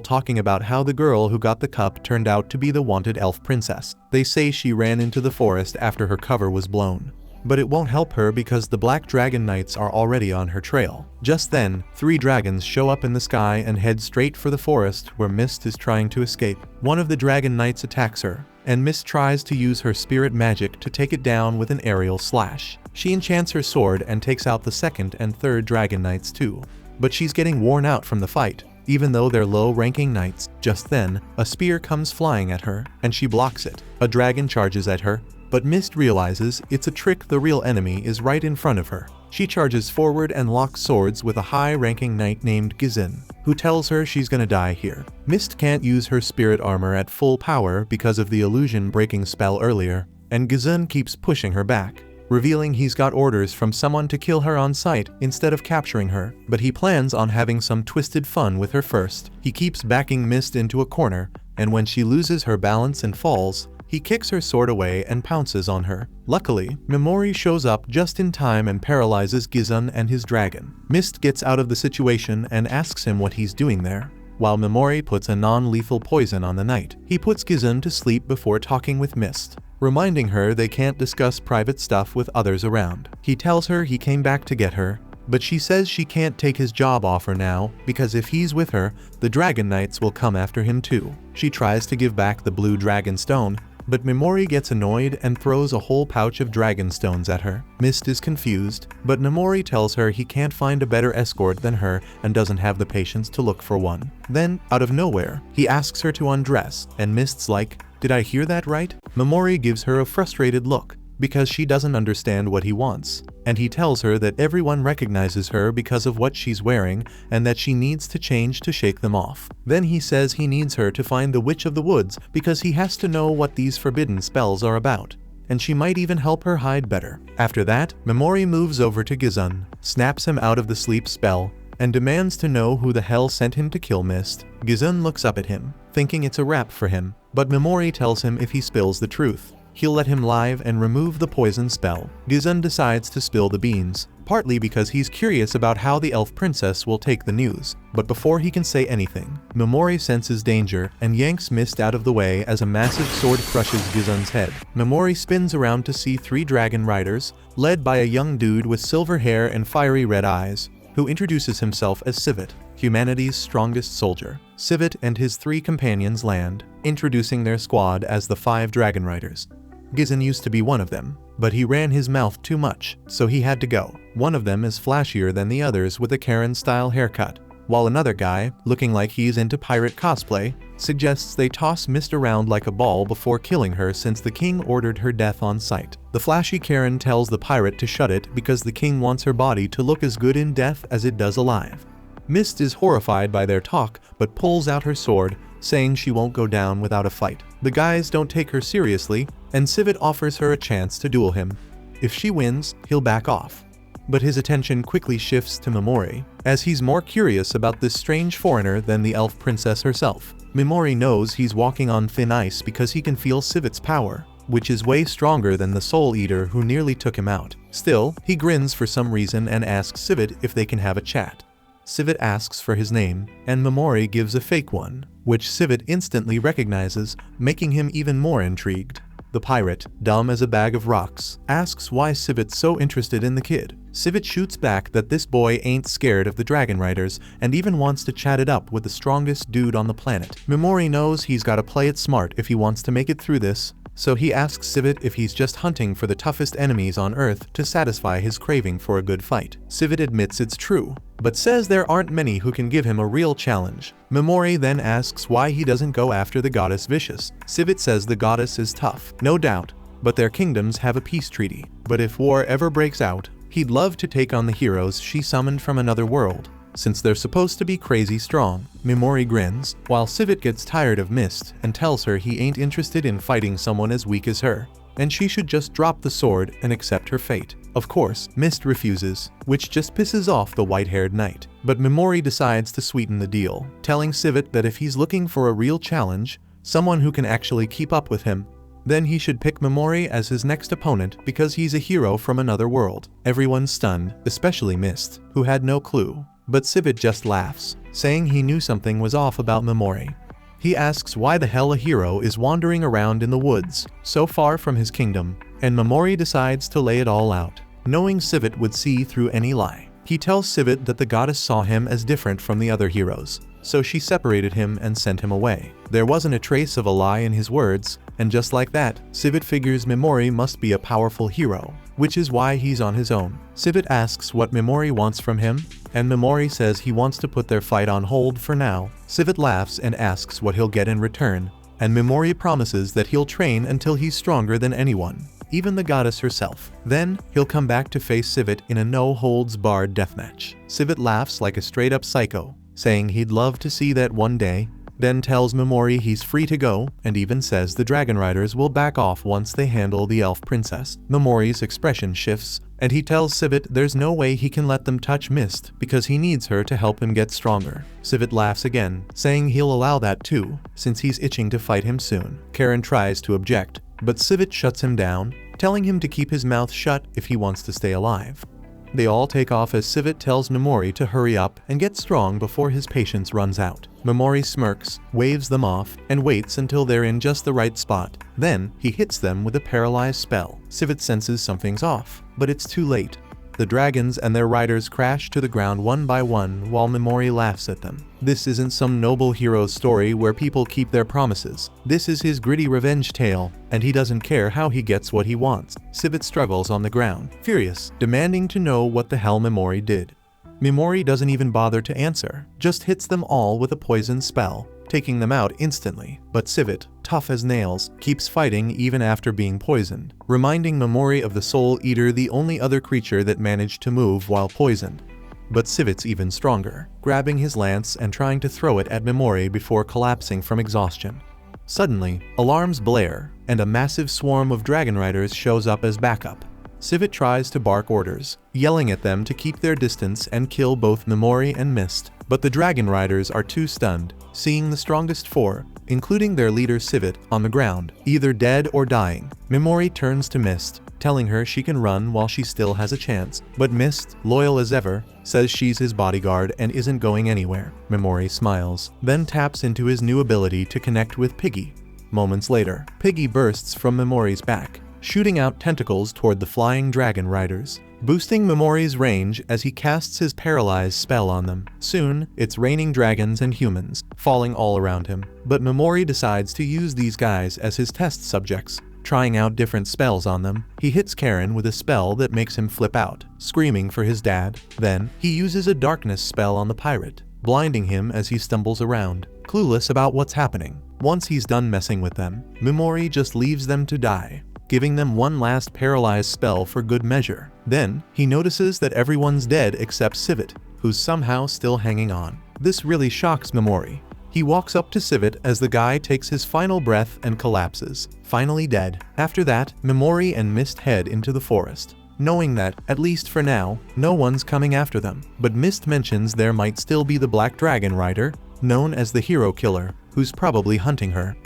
A: talking about how the girl who got the cup turned out to be the wanted elf princess. They say she ran into the forest after her cover was blown. But it won't help her because the Black Dragon Knights are already on her trail. Just then, 3 dragons show up in the sky and head straight for the forest where Mist is trying to escape. One of the Dragon Knights attacks her, and Mist tries to use her spirit magic to take it down with an aerial slash. She enchants her sword and takes out the 2nd and 3rd Dragon Knights too. But she's getting worn out from the fight, even though they're low-ranking knights. Just then, a spear comes flying at her, and she blocks it. A dragon charges at her, but Mist realizes it's a trick. The real enemy is right in front of her. She charges forward and locks swords with a high-ranking knight named Gizin, who tells her she's gonna die here. Mist can't use her spirit armor at full power because of the illusion-breaking spell earlier, and Gizin keeps pushing her back, revealing he's got orders from someone to kill her on sight instead of capturing her. But he plans on having some twisted fun with her first. He keeps backing Mist into a corner, and when she loses her balance and falls, he kicks her sword away and pounces on her. Luckily, Momori shows up just in time and paralyzes Gizun and his dragon. Mist gets out of the situation and asks him what he's doing there, while Momori puts a non-lethal poison on the knight. He puts Gizun to sleep before talking with Mist, reminding her they can't discuss private stuff with others around. He tells her he came back to get her, but she says she can't take his job offer now because if he's with her, the Dragon Knights will come after him too. She tries to give back the blue dragon stone, but Momori gets annoyed and throws a whole pouch of dragon stones at her. Mist is confused, but Momori tells her he can't find a better escort than her and doesn't have the patience to look for one. Then, out of nowhere, he asks her to undress, and Mist's like, "Did I hear that right?" Momori gives her a frustrated look, because she doesn't understand what he wants, and he tells her that everyone recognizes her because of what she's wearing and that she needs to change to shake them off. Then he says he needs her to find the Witch of the Woods because he has to know what these forbidden spells are about, and she might even help her hide better. After that, Momori moves over to Gizun, snaps him out of the sleep spell, and demands to know who the hell sent him to kill Mist. Gizun looks up at him, thinking it's a wrap for him, but Momori tells him if he spills the truth, he'll let him live and remove the poison spell. Gizun decides to spill the beans, partly because he's curious about how the elf princess will take the news. But before he can say anything, Momori senses danger and yanks Mist out of the way as a massive sword crushes Gizun's head. Momori spins around to see 3 dragon riders, led by a young dude with silver hair and fiery red eyes, who introduces himself as Civet, humanity's strongest soldier. Civet and his 3 companions land, introducing their squad as the 5 dragon riders. Gizun used to be one of them, but he ran his mouth too much, so he had to go. One of them is flashier than the others with a Karen-style haircut, while another guy, looking like he's into pirate cosplay, suggests they toss Mist around like a ball before killing her since the king ordered her death on sight. The flashy Karen tells the pirate to shut it because the king wants her body to look as good in death as it does alive. Mist is horrified by their talk but pulls out her sword, saying she won't go down without a fight. The guys don't take her seriously, and Civet offers her a chance to duel him. If she wins, he'll back off. But his attention quickly shifts to Momori, as he's more curious about this strange foreigner than the elf princess herself. Momori knows he's walking on thin ice because he can feel Civet's power, which is way stronger than the Soul Eater who nearly took him out. Still, he grins for some reason and asks Civet if they can have a chat. Civet asks for his name, and Momori gives a fake one, which Civet instantly recognizes, making him even more intrigued. The pirate, dumb as a bag of rocks, asks why Sivit's so interested in the kid. Sivit shoots back that this boy ain't scared of the dragon riders and even wants to chat it up with the strongest dude on the planet. Mimori knows he's gotta play it smart if he wants to make it through this, so he asks Sivit if he's just hunting for the toughest enemies on Earth to satisfy his craving for a good fight. Sivit admits it's true, but says there aren't many who can give him a real challenge. Mimori then asks why he doesn't go after the goddess Vicious. Sivit says the goddess is tough, no doubt, but their kingdoms have a peace treaty. But if war ever breaks out, he'd love to take on the heroes she summoned from another world, since they're supposed to be crazy strong. Mimori grins, while Sivit gets tired of Mist and tells her he ain't interested in fighting someone as weak as her, and she should just drop the sword and accept her fate. Of course, Mist refuses, which just pisses off the white-haired knight. But Mimori decides to sweeten the deal, telling Sivit that if he's looking for a real challenge, someone who can actually keep up with him, then he should pick Mimori as his next opponent because he's a hero from another world. Everyone's stunned, especially Mist, who had no clue. But Sivit just laughs, saying he knew something was off about Mimori. He asks why the hell a hero is wandering around in the woods, so far from his kingdom, and Mimori decides to lay it all out, knowing Sivit would see through any lie. He tells Sivit that the goddess saw him as different from the other heroes, so she separated him and sent him away. There wasn't a trace of a lie in his words, and just like that, Sivit figures Mimori must be a powerful hero, which is why he's on his own. Sivit asks what Mimori wants from him, and Mimori says he wants to put their fight on hold for now. Sivit laughs and asks what he'll get in return, and Mimori promises that he'll train until he's stronger than anyone, even the goddess herself. Then, he'll come back to face Sivit in a no-holds-barred deathmatch. Sivit laughs like a straight-up psycho, saying he'd love to see that one day, then tells Mimori he's free to go, and even says the dragon riders will back off once they handle the elf princess. Mimori's expression shifts, and he tells Sivit there's no way he can let them touch Mist because he needs her to help him get stronger. Sivit laughs again, saying he'll allow that too, since he's itching to fight him soon. Karen tries to object, but Sivit shuts him down, telling him to keep his mouth shut if he wants to stay alive. They all take off as Sivit tells Mimori to hurry up and get strong before his patience runs out. Mimori smirks, waves them off, and waits until they're in just the right spot. Then, he hits them with a paralyzed spell. Sivit senses something's off, but it's too late. The dragons and their riders crash to the ground one by one while Mimori laughs at them. This isn't some noble hero's story where people keep their promises. This is his gritty revenge tale, and he doesn't care how he gets what he wants. Sivit struggles on the ground, furious, demanding to know what the hell Mimori did. Mimori doesn't even bother to answer, just hits them all with a poison spell, taking them out instantly. But Sivit, tough as nails, keeps fighting even after being poisoned, reminding Mimori of the Soul Eater, the only other creature that managed to move while poisoned. But Sivit's even stronger, grabbing his lance and trying to throw it at Mimori before collapsing from exhaustion. Suddenly, alarms blare, and a massive swarm of dragon riders shows up as backup. Sivit tries to bark orders, yelling at them to keep their distance and kill both Mimori and Mist, but the dragon riders are too stunned, seeing the strongest four, including their leader Sivit, on the ground, either dead or dying. Mimori turns to Mist, telling her she can run while she still has a chance, but Mist, loyal as ever, says she's his bodyguard and isn't going anywhere. Mimori smiles, then taps into his new ability to connect with Piggy. Moments later, Piggy bursts from Mimori's back, shooting out tentacles toward the flying dragon riders, boosting Mimori's range as he casts his paralyzed spell on them. Soon, it's raining dragons and humans, falling all around him. But Mimori decides to use these guys as his test subjects, trying out different spells on them. He hits Karen with a spell that makes him flip out, screaming for his dad. Then, he uses a darkness spell on the pirate, blinding him as he stumbles around, clueless about what's happening. Once he's done messing with them, Mimori just leaves them to die, giving them one last paralyzed spell for good measure. Then, he notices that everyone's dead except Sivit, who's somehow still hanging on. This really shocks Mimori. He walks up to Sivit as the guy takes his final breath and collapses, finally dead. After that, Mimori and Mist head into the forest, knowing that, at least for now, no one's coming after them. But Mist mentions there might still be the Black Dragon Rider, known as the Hero Killer, who's probably hunting her.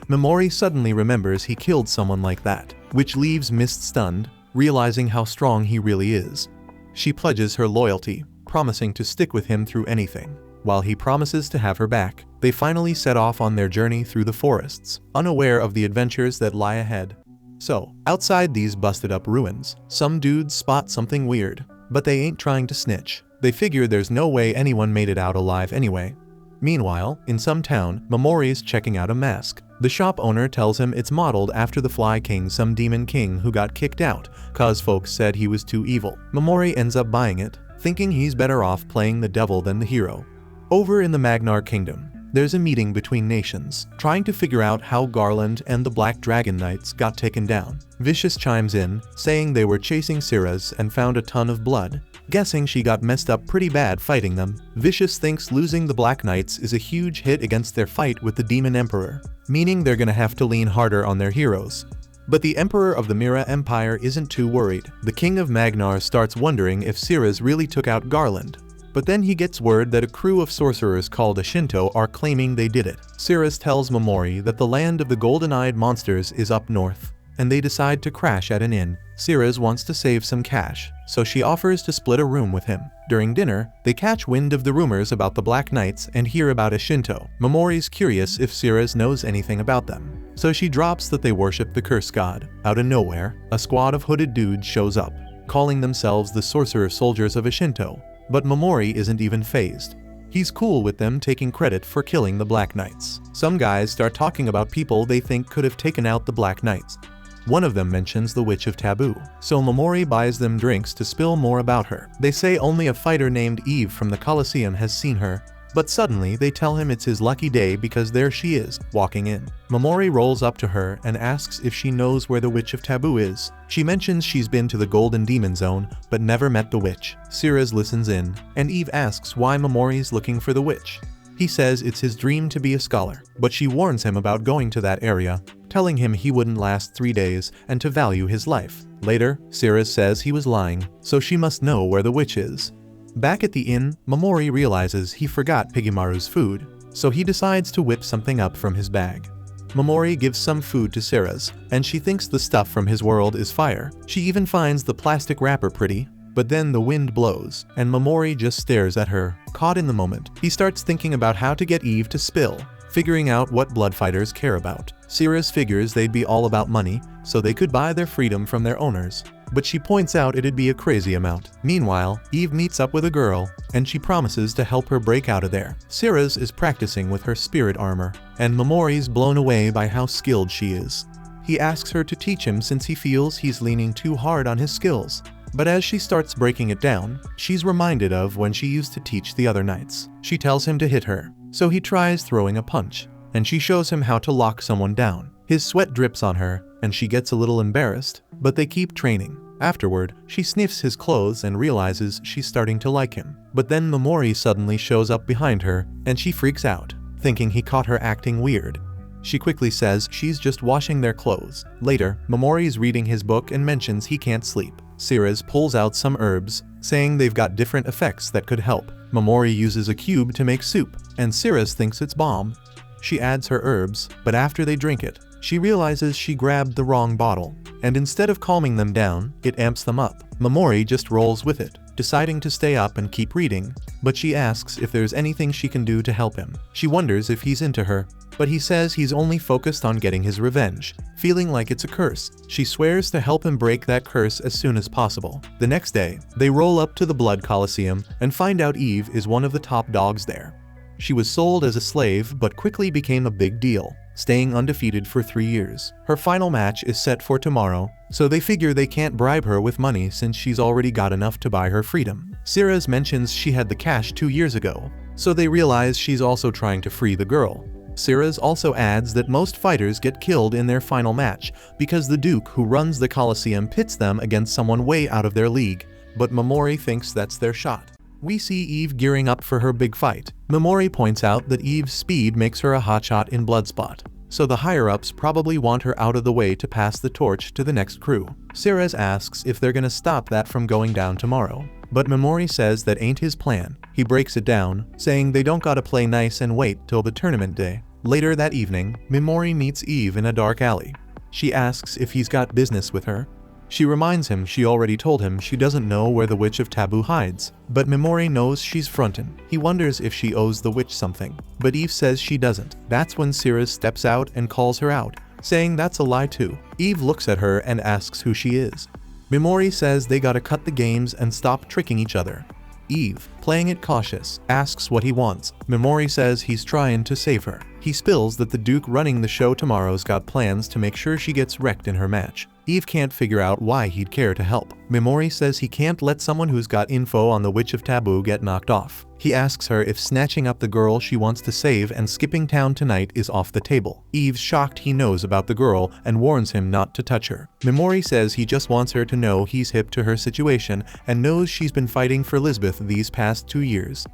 A: Mimori suddenly remembers he killed someone like that, which leaves Mist stunned, realizing how strong he really is. She pledges her loyalty, promising to stick with him through anything. While he promises to have her back, they finally set off on their journey through the forests, unaware of the adventures that lie ahead. So, outside these busted up ruins, some dudes spot something weird, but they ain't trying to snitch. They figure there's no way anyone made it out alive anyway. Meanwhile, in some town, Momori's checking out a mask. The shop owner tells him it's modeled after the Fly King, some demon king who got kicked out, cause folks said he was too evil. Momori ends up buying it, thinking he's better off playing the devil than the hero. Over in the Magnar Kingdom, there's a meeting between nations, trying to figure out how Garland and the Black Dragon Knights got taken down. Vicious chimes in, saying they were chasing Cirrus and found a ton of blood. Guessing she got messed up pretty bad fighting them, Vicious thinks losing the Black Knights is a huge hit against their fight with the Demon Emperor, meaning they're gonna have to lean harder on their heroes. But the Emperor of the Mira Empire isn't too worried. The King of Magnar starts wondering if Cirrus really took out Garland. But then he gets word that a crew of sorcerers called a Shinto are claiming they did it. Cirrus tells Momori that the land of the golden-eyed monsters is up north, and they decide to crash at an inn. Cirrus wants to save some cash, so she offers to split a room with him. During dinner, they catch wind of the rumors about the Black Knights and hear about a Shinto. Momori's curious if Cirrus knows anything about them, so she drops that they worship the curse god. Out of nowhere, a squad of hooded dudes shows up, calling themselves the sorcerer soldiers of a Shinto. But Momori isn't even fazed. He's cool with them taking credit for killing the Black Knights. Some guys start talking about people they think could have taken out the Black Knights. One of them mentions the Witch of Taboo, so Momori buys them drinks to spill more about her. They say only a fighter named Eve from the Colosseum has seen her, but suddenly they tell him it's his lucky day because there she is, walking in. Momori rolls up to her and asks if she knows where the Witch of Taboo is. She mentions she's been to the Golden Demon Zone, but never met the witch. Cirrus listens in, and Eve asks why Momori's looking for the witch. He says it's his dream to be a scholar, but she warns him about going to that area, telling him he wouldn't last 3 days and to value his life. Later, Cirrus says he was lying, so she must know where the witch is. Back at the inn, Momori realizes he forgot Pigimaru's food, so he decides to whip something up from his bag. Momori gives some food to Cirrus, and she thinks the stuff from his world is fire. She even finds the plastic wrapper pretty, but then the wind blows, and Momori just stares at her, caught in the moment. He starts thinking about how to get Eve to spill, figuring out what bloodfighters care about. Cirrus figures they'd be all about money, so they could buy their freedom from their owners. But she points out it'd be a crazy amount. Meanwhile, Eve meets up with a girl, and she promises to help her break out of there. Cirrus is practicing with her spirit armor, and Momori's blown away by how skilled she is. He asks her to teach him since he feels he's leaning too hard on his skills. But as she starts breaking it down, she's reminded of when she used to teach the other knights. She tells him to hit her, so he tries throwing a punch, and she shows him how to lock someone down. His sweat drips on her, and she gets a little embarrassed, but they keep training. Afterward, she sniffs his clothes and realizes she's starting to like him. But then Momori suddenly shows up behind her, and she freaks out, thinking he caught her acting weird. She quickly says she's just washing their clothes. Later, Momori's reading his book and mentions he can't sleep. Cirrus pulls out some herbs, saying they've got different effects that could help. Momori uses a cube to make soup, and Cirrus thinks it's bomb. She adds her herbs, but after they drink it, she realizes she grabbed the wrong bottle, and instead of calming them down, it amps them up. Momori just rolls with it, deciding to stay up and keep reading, but she asks if there's anything she can do to help him. She wonders if he's into her, but he says he's only focused on getting his revenge, feeling like it's a curse. She swears to help him break that curse as soon as possible. The next day, they roll up to the Blood Colosseum and find out Eve is one of the top dogs there. She was sold as a slave but quickly became a big deal, staying undefeated for 3 years. Her final match is set for tomorrow, so they figure they can't bribe her with money since she's already got enough to buy her freedom. Cirrus mentions she had the cash 2 years ago, so they realize she's also trying to free the girl. Cirrus also adds that most fighters get killed in their final match because the Duke who runs the Colosseum pits them against someone way out of their league, but Momori thinks that's their shot. We see Eve gearing up for her big fight. Momori points out that Eve's speed makes her a hotshot in Bloodspot, so the higher-ups probably want her out of the way to pass the torch to the next crew. Cirrus asks if they're gonna stop that from going down tomorrow, but Momori says that ain't his plan. He breaks it down, saying they don't gotta play nice and wait till the tournament day. Later that evening, Momori meets Eve in a dark alley. She asks if he's got business with her. She reminds him she already told him she doesn't know where the Witch of Taboo hides, but Momori knows she's frontin'. He wonders if she owes the witch something, but Eve says she doesn't. That's when Cirrus steps out and calls her out, saying that's a lie too. Eve looks at her and asks who she is. Mimori says they gotta cut the games and stop tricking each other. Eve, playing it cautious, asks what he wants. Mimori says he's trying to save her. He spills that the Duke running the show tomorrow's got plans to make sure she gets wrecked in her match. Eve can't figure out why he'd care to help. Mimori says he can't let someone who's got info on the Witch of Taboo get knocked off. He asks her if snatching up the girl she wants to save and skipping town tonight is off the table. Eve's shocked he knows about the girl and warns him not to touch her. Mimori says he just wants her to know he's hip to her situation and knows she's been fighting for Lisbeth these past 2 years.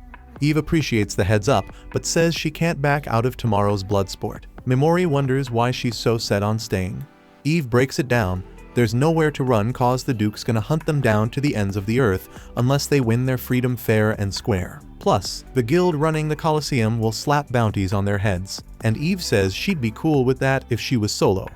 A: Eve appreciates the heads up, but says she can't back out of tomorrow's blood sport. Mimori wonders why she's so set on staying. Eve breaks it down. There's nowhere to run cause the Duke's gonna hunt them down to the ends of the earth unless they win their freedom fair and square. Plus, the guild running the Colosseum will slap bounties on their heads, and Eve says she'd be cool with that if she was solo.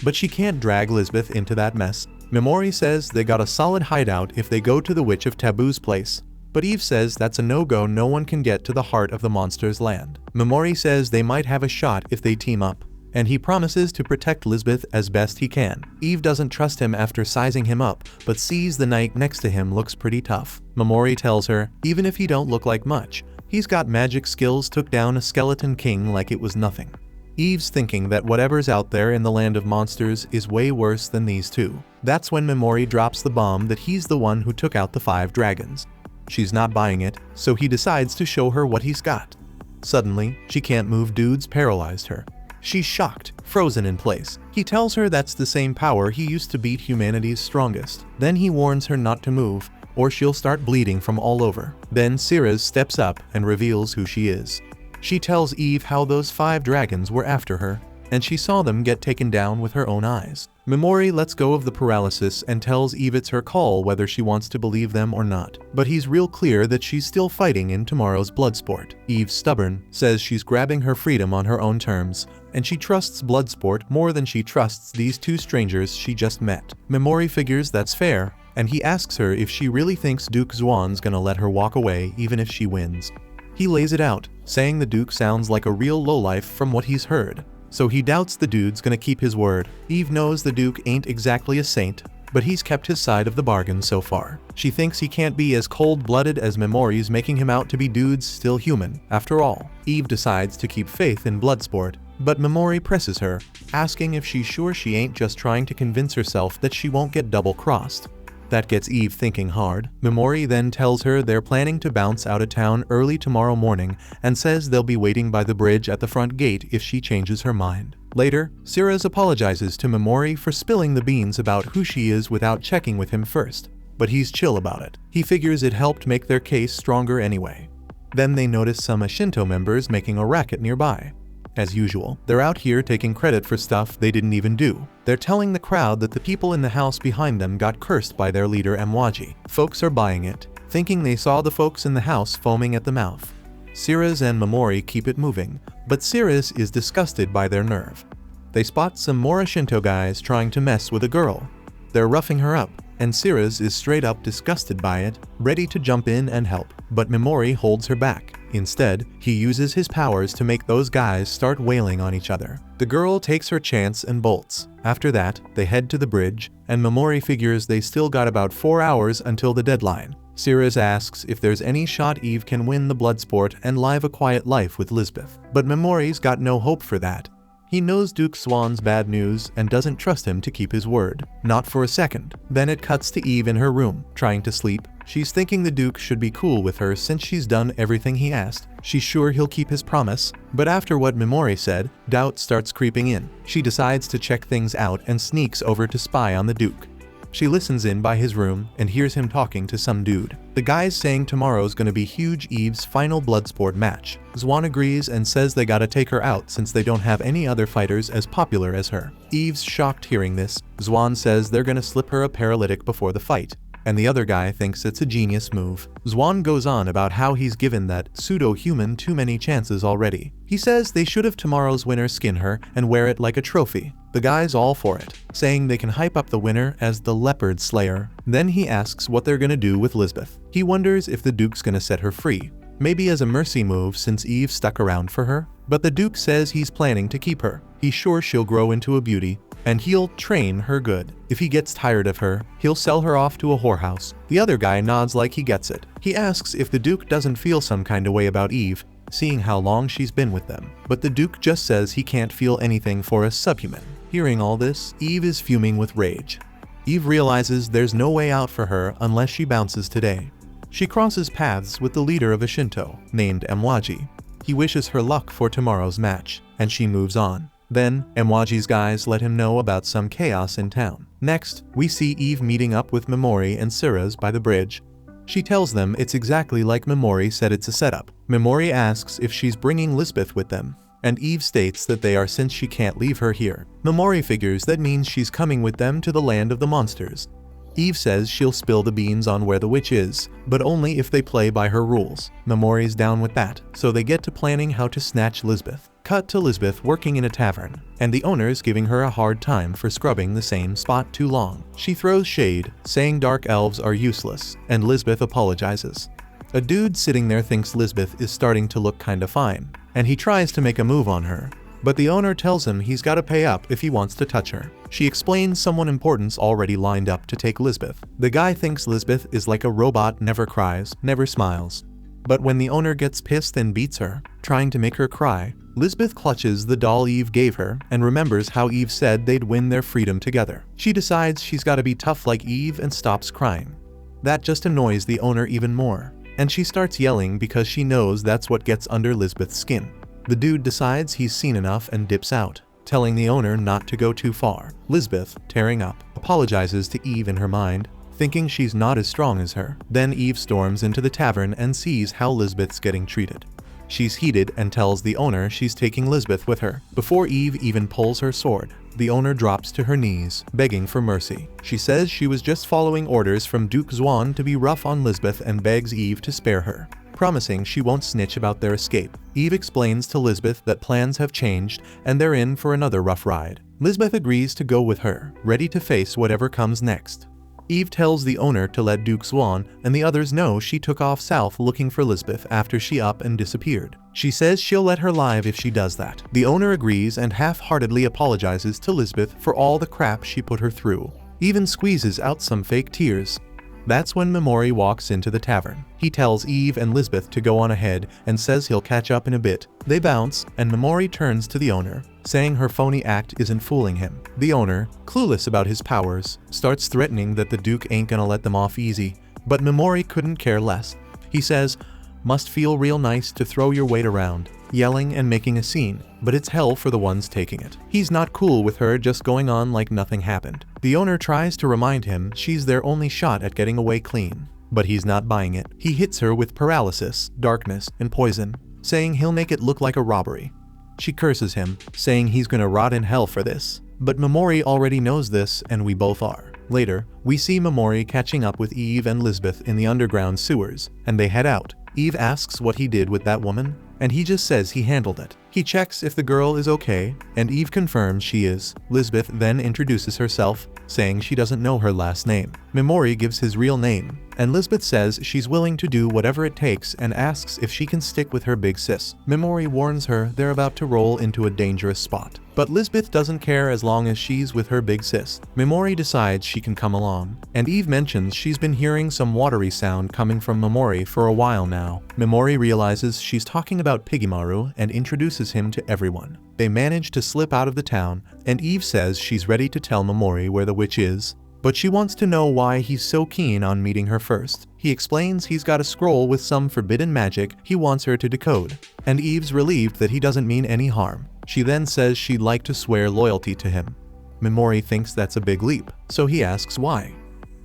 A: But she can't drag Lisbeth into that mess. Mimori says they got a solid hideout if they go to the Witch of Taboo's place. But Eve says that's a no-go, no one can get to the heart of the monster's land. Mimori says they might have a shot if they team up, and he promises to protect Lisbeth as best he can. Eve doesn't trust him after sizing him up, but sees the knight next to him looks pretty tough. Mimori tells her, even if he don't look like much, he's got magic skills, took down a skeleton king like it was nothing. Eve's thinking that whatever's out there in the land of monsters is way worse than these two. That's when Mimori drops the bomb that he's the one who took out the 5 dragons. She's not buying it, so he decides to show her what he's got. Suddenly, she can't move, dudes paralyzed her. She's shocked, frozen in place. He tells her that's the same power he used to beat humanity's strongest. Then he warns her not to move, or she'll start bleeding from all over. Then Cirrus steps up and reveals who she is. She tells Eve how those 5 dragons were after her, and she saw them get taken down with her own eyes. Mimori lets go of the paralysis and tells Eve it's her call whether she wants to believe them or not. But he's real clear that she's still fighting in tomorrow's bloodsport. Eve, stubborn, says she's grabbing her freedom on her own terms, and she trusts bloodsport more than she trusts these 2 strangers she just met. Mimori figures that's fair, and he asks her if she really thinks Duke Xuan's gonna let her walk away even if she wins. He lays it out, saying the Duke sounds like a real lowlife from what he's heard. So he doubts the dude's gonna keep his word. Eve knows the Duke ain't exactly a saint, but he's kept his side of the bargain so far. She thinks he can't be as cold-blooded as Mimori's making him out to be. Dude's still human, after all. Eve decides to keep faith in bloodsport, but Mimori presses her, asking if she's sure she ain't just trying to convince herself that she won't get double-crossed. That gets Eve thinking hard. Mimori then tells her they're planning to bounce out of town early tomorrow morning and says they'll be waiting by the bridge at the front gate if she changes her mind. Later, Cirrus apologizes to Mimori for spilling the beans about who she is without checking with him first, but he's chill about it. He figures it helped make their case stronger anyway. Then they notice some Shinto members making a racket nearby. As usual, they're out here taking credit for stuff they didn't even do. They're telling the crowd that the people in the house behind them got cursed by their leader Amwaji. Folks are buying it, thinking they saw the folks in the house foaming at the mouth. Cirrus and Mimori keep it moving, but Cirrus is disgusted by their nerve. They spot some more Shinto guys trying to mess with a girl. They're roughing her up, and Cirrus is straight up disgusted by it, ready to jump in and help. But Mimori holds her back. Instead, he uses his powers to make those guys start wailing on each other. The girl takes her chance and bolts. After that, they head to the bridge, and Mimori figures they still got about 4 hours until the deadline. Cirrus asks if there's any shot Eve can win the bloodsport and live a quiet life with Lisbeth. But Mimori's got no hope for that. He knows Duke Xuan's bad news and doesn't trust him to keep his word. Not for a second. Then it cuts to Eve in her room, trying to sleep. She's thinking the Duke should be cool with her since she's done everything he asked. She's sure he'll keep his promise. But after what Mimori said, doubt starts creeping in. She decides to check things out and sneaks over to spy on the Duke. She listens in by his room and hears him talking to some dude. The guy's saying tomorrow's gonna be huge, Eve's final bloodsport match. Xuan agrees and says they gotta take her out since they don't have any other fighters as popular as her. Eve's shocked hearing this. Xuan says they're gonna slip her a paralytic before the fight, and the other guy thinks it's a genius move. Xuan goes on about how he's given that pseudo-human too many chances already. He says they should have tomorrow's winner skin her and wear it like a trophy. The guy's all for it, saying they can hype up the winner as the Leopard Slayer. Then he asks what they're gonna do with Lisbeth. He wonders if the Duke's gonna set her free. maybe as a mercy move since Eve stuck around for her. But the Duke says he's planning to keep her. He's sure she'll grow into a beauty, and he'll train her good. If he gets tired of her, he'll sell her off to a whorehouse. The other guy nods like he gets it. He asks if the Duke doesn't feel some kind of way about Eve, seeing how long she's been with them. But the Duke just says he can't feel anything for a subhuman. Hearing all this, Eve is fuming with rage. Eve realizes there's no way out for her unless she bounces today. She crosses paths with the leader of a Shinto, named Mwaji. He wishes her luck for tomorrow's match, and she moves on. Then, Mwaji's guys let him know about some chaos in town. Next, we see Eve meeting up with Memori and Siras by the bridge. She tells them it's exactly like Memori said it's a setup. Memori asks if she's bringing Lisbeth with them, and Eve states that they are since she can't leave her here. Memori figures that means she's coming with them to the land of the monsters. Eve says she'll spill the beans on where the witch is, but only if they play by her rules. Memori's down with that, so they get to planning how to snatch Lisbeth. Cut to Lisbeth working in a tavern, and the owners giving her a hard time for scrubbing the same spot too long. She throws shade, saying dark elves are useless, and Lisbeth apologizes. A dude sitting there thinks Lisbeth is starting to look kinda fine, and he tries to make a move on her. But the owner tells him he's gotta pay up if he wants to touch her. She explains someone important's already lined up to take Lisbeth. The guy thinks Lisbeth is like a robot, never cries, never smiles. But when the owner gets pissed and beats her, trying to make her cry, Lisbeth clutches the doll Eve gave her and remembers how Eve said they'd win their freedom together. She decides she's gotta be tough like Eve and stops crying. That just annoys the owner even more, and she starts yelling because she knows that's what gets under Lisbeth's skin. The dude decides he's seen enough and dips out, telling the owner not to go too far. Lisbeth, tearing up, apologizes to Eve in her mind, thinking she's not as strong as her. Then Eve storms into the tavern and sees how Lisbeth's getting treated. She's heated and tells the owner she's taking Lisbeth with her. Before Eve even pulls her sword, the owner drops to her knees, begging for mercy. She says she was just following orders from Duke Zwan to be rough on Lisbeth and begs Eve to spare her, promising she won't snitch about their escape. Eve explains to Lisbeth that plans have changed and they're in for another rough ride. Lisbeth agrees to go with her, ready to face whatever comes next. Eve tells the owner to let Duke Swan and the others know she took off south looking for Lisbeth after she up and disappeared. She says she'll let her live if she does that. The owner agrees and half-heartedly apologizes to Lisbeth for all the crap she put her through. Even squeezes out some fake tears. That's when Memori walks into the tavern. He tells Eve and Lisbeth to go on ahead and says he'll catch up in a bit. They bounce, and Memori turns to the owner, saying her phony act isn't fooling him. The owner, clueless about his powers, starts threatening that the Duke ain't gonna let them off easy, but Memori couldn't care less. He says, "Must feel real nice to throw your weight around," yelling and making a scene, but it's hell for the ones taking it. He's not cool with her just going on like nothing happened. The owner tries to remind him she's their only shot at getting away clean, but he's not buying it. He hits her with paralysis, darkness, and poison, saying he'll make it look like a robbery. She curses him, saying he's gonna rot in hell for this. But Memori already knows this, and we both are. Later, we see Memori catching up with Eve and Lisbeth in the underground sewers, and they head out. Eve asks what he did with that woman, and he just says he handled it. He checks if the girl is okay, and Eve confirms she is. Lisbeth then introduces herself, saying she doesn't know her last name. Memori gives his real name, and Lisbeth says she's willing to do whatever it takes and asks if she can stick with her big sis. Memori warns her they're about to roll into a dangerous spot, but Lisbeth doesn't care as long as she's with her big sis. Memori decides she can come along, and Eve mentions she's been hearing some watery sound coming from Memori for a while now. Memori realizes she's talking about Pigimaru and introduces him to everyone. They manage to slip out of the town, and Eve says she's ready to tell Memori where the witch is, but she wants to know why he's so keen on meeting her first. He explains he's got a scroll with some forbidden magic he wants her to decode, and Eve's relieved that he doesn't mean any harm. She then says she'd like to swear loyalty to him. Memori thinks that's a big leap, so he asks why.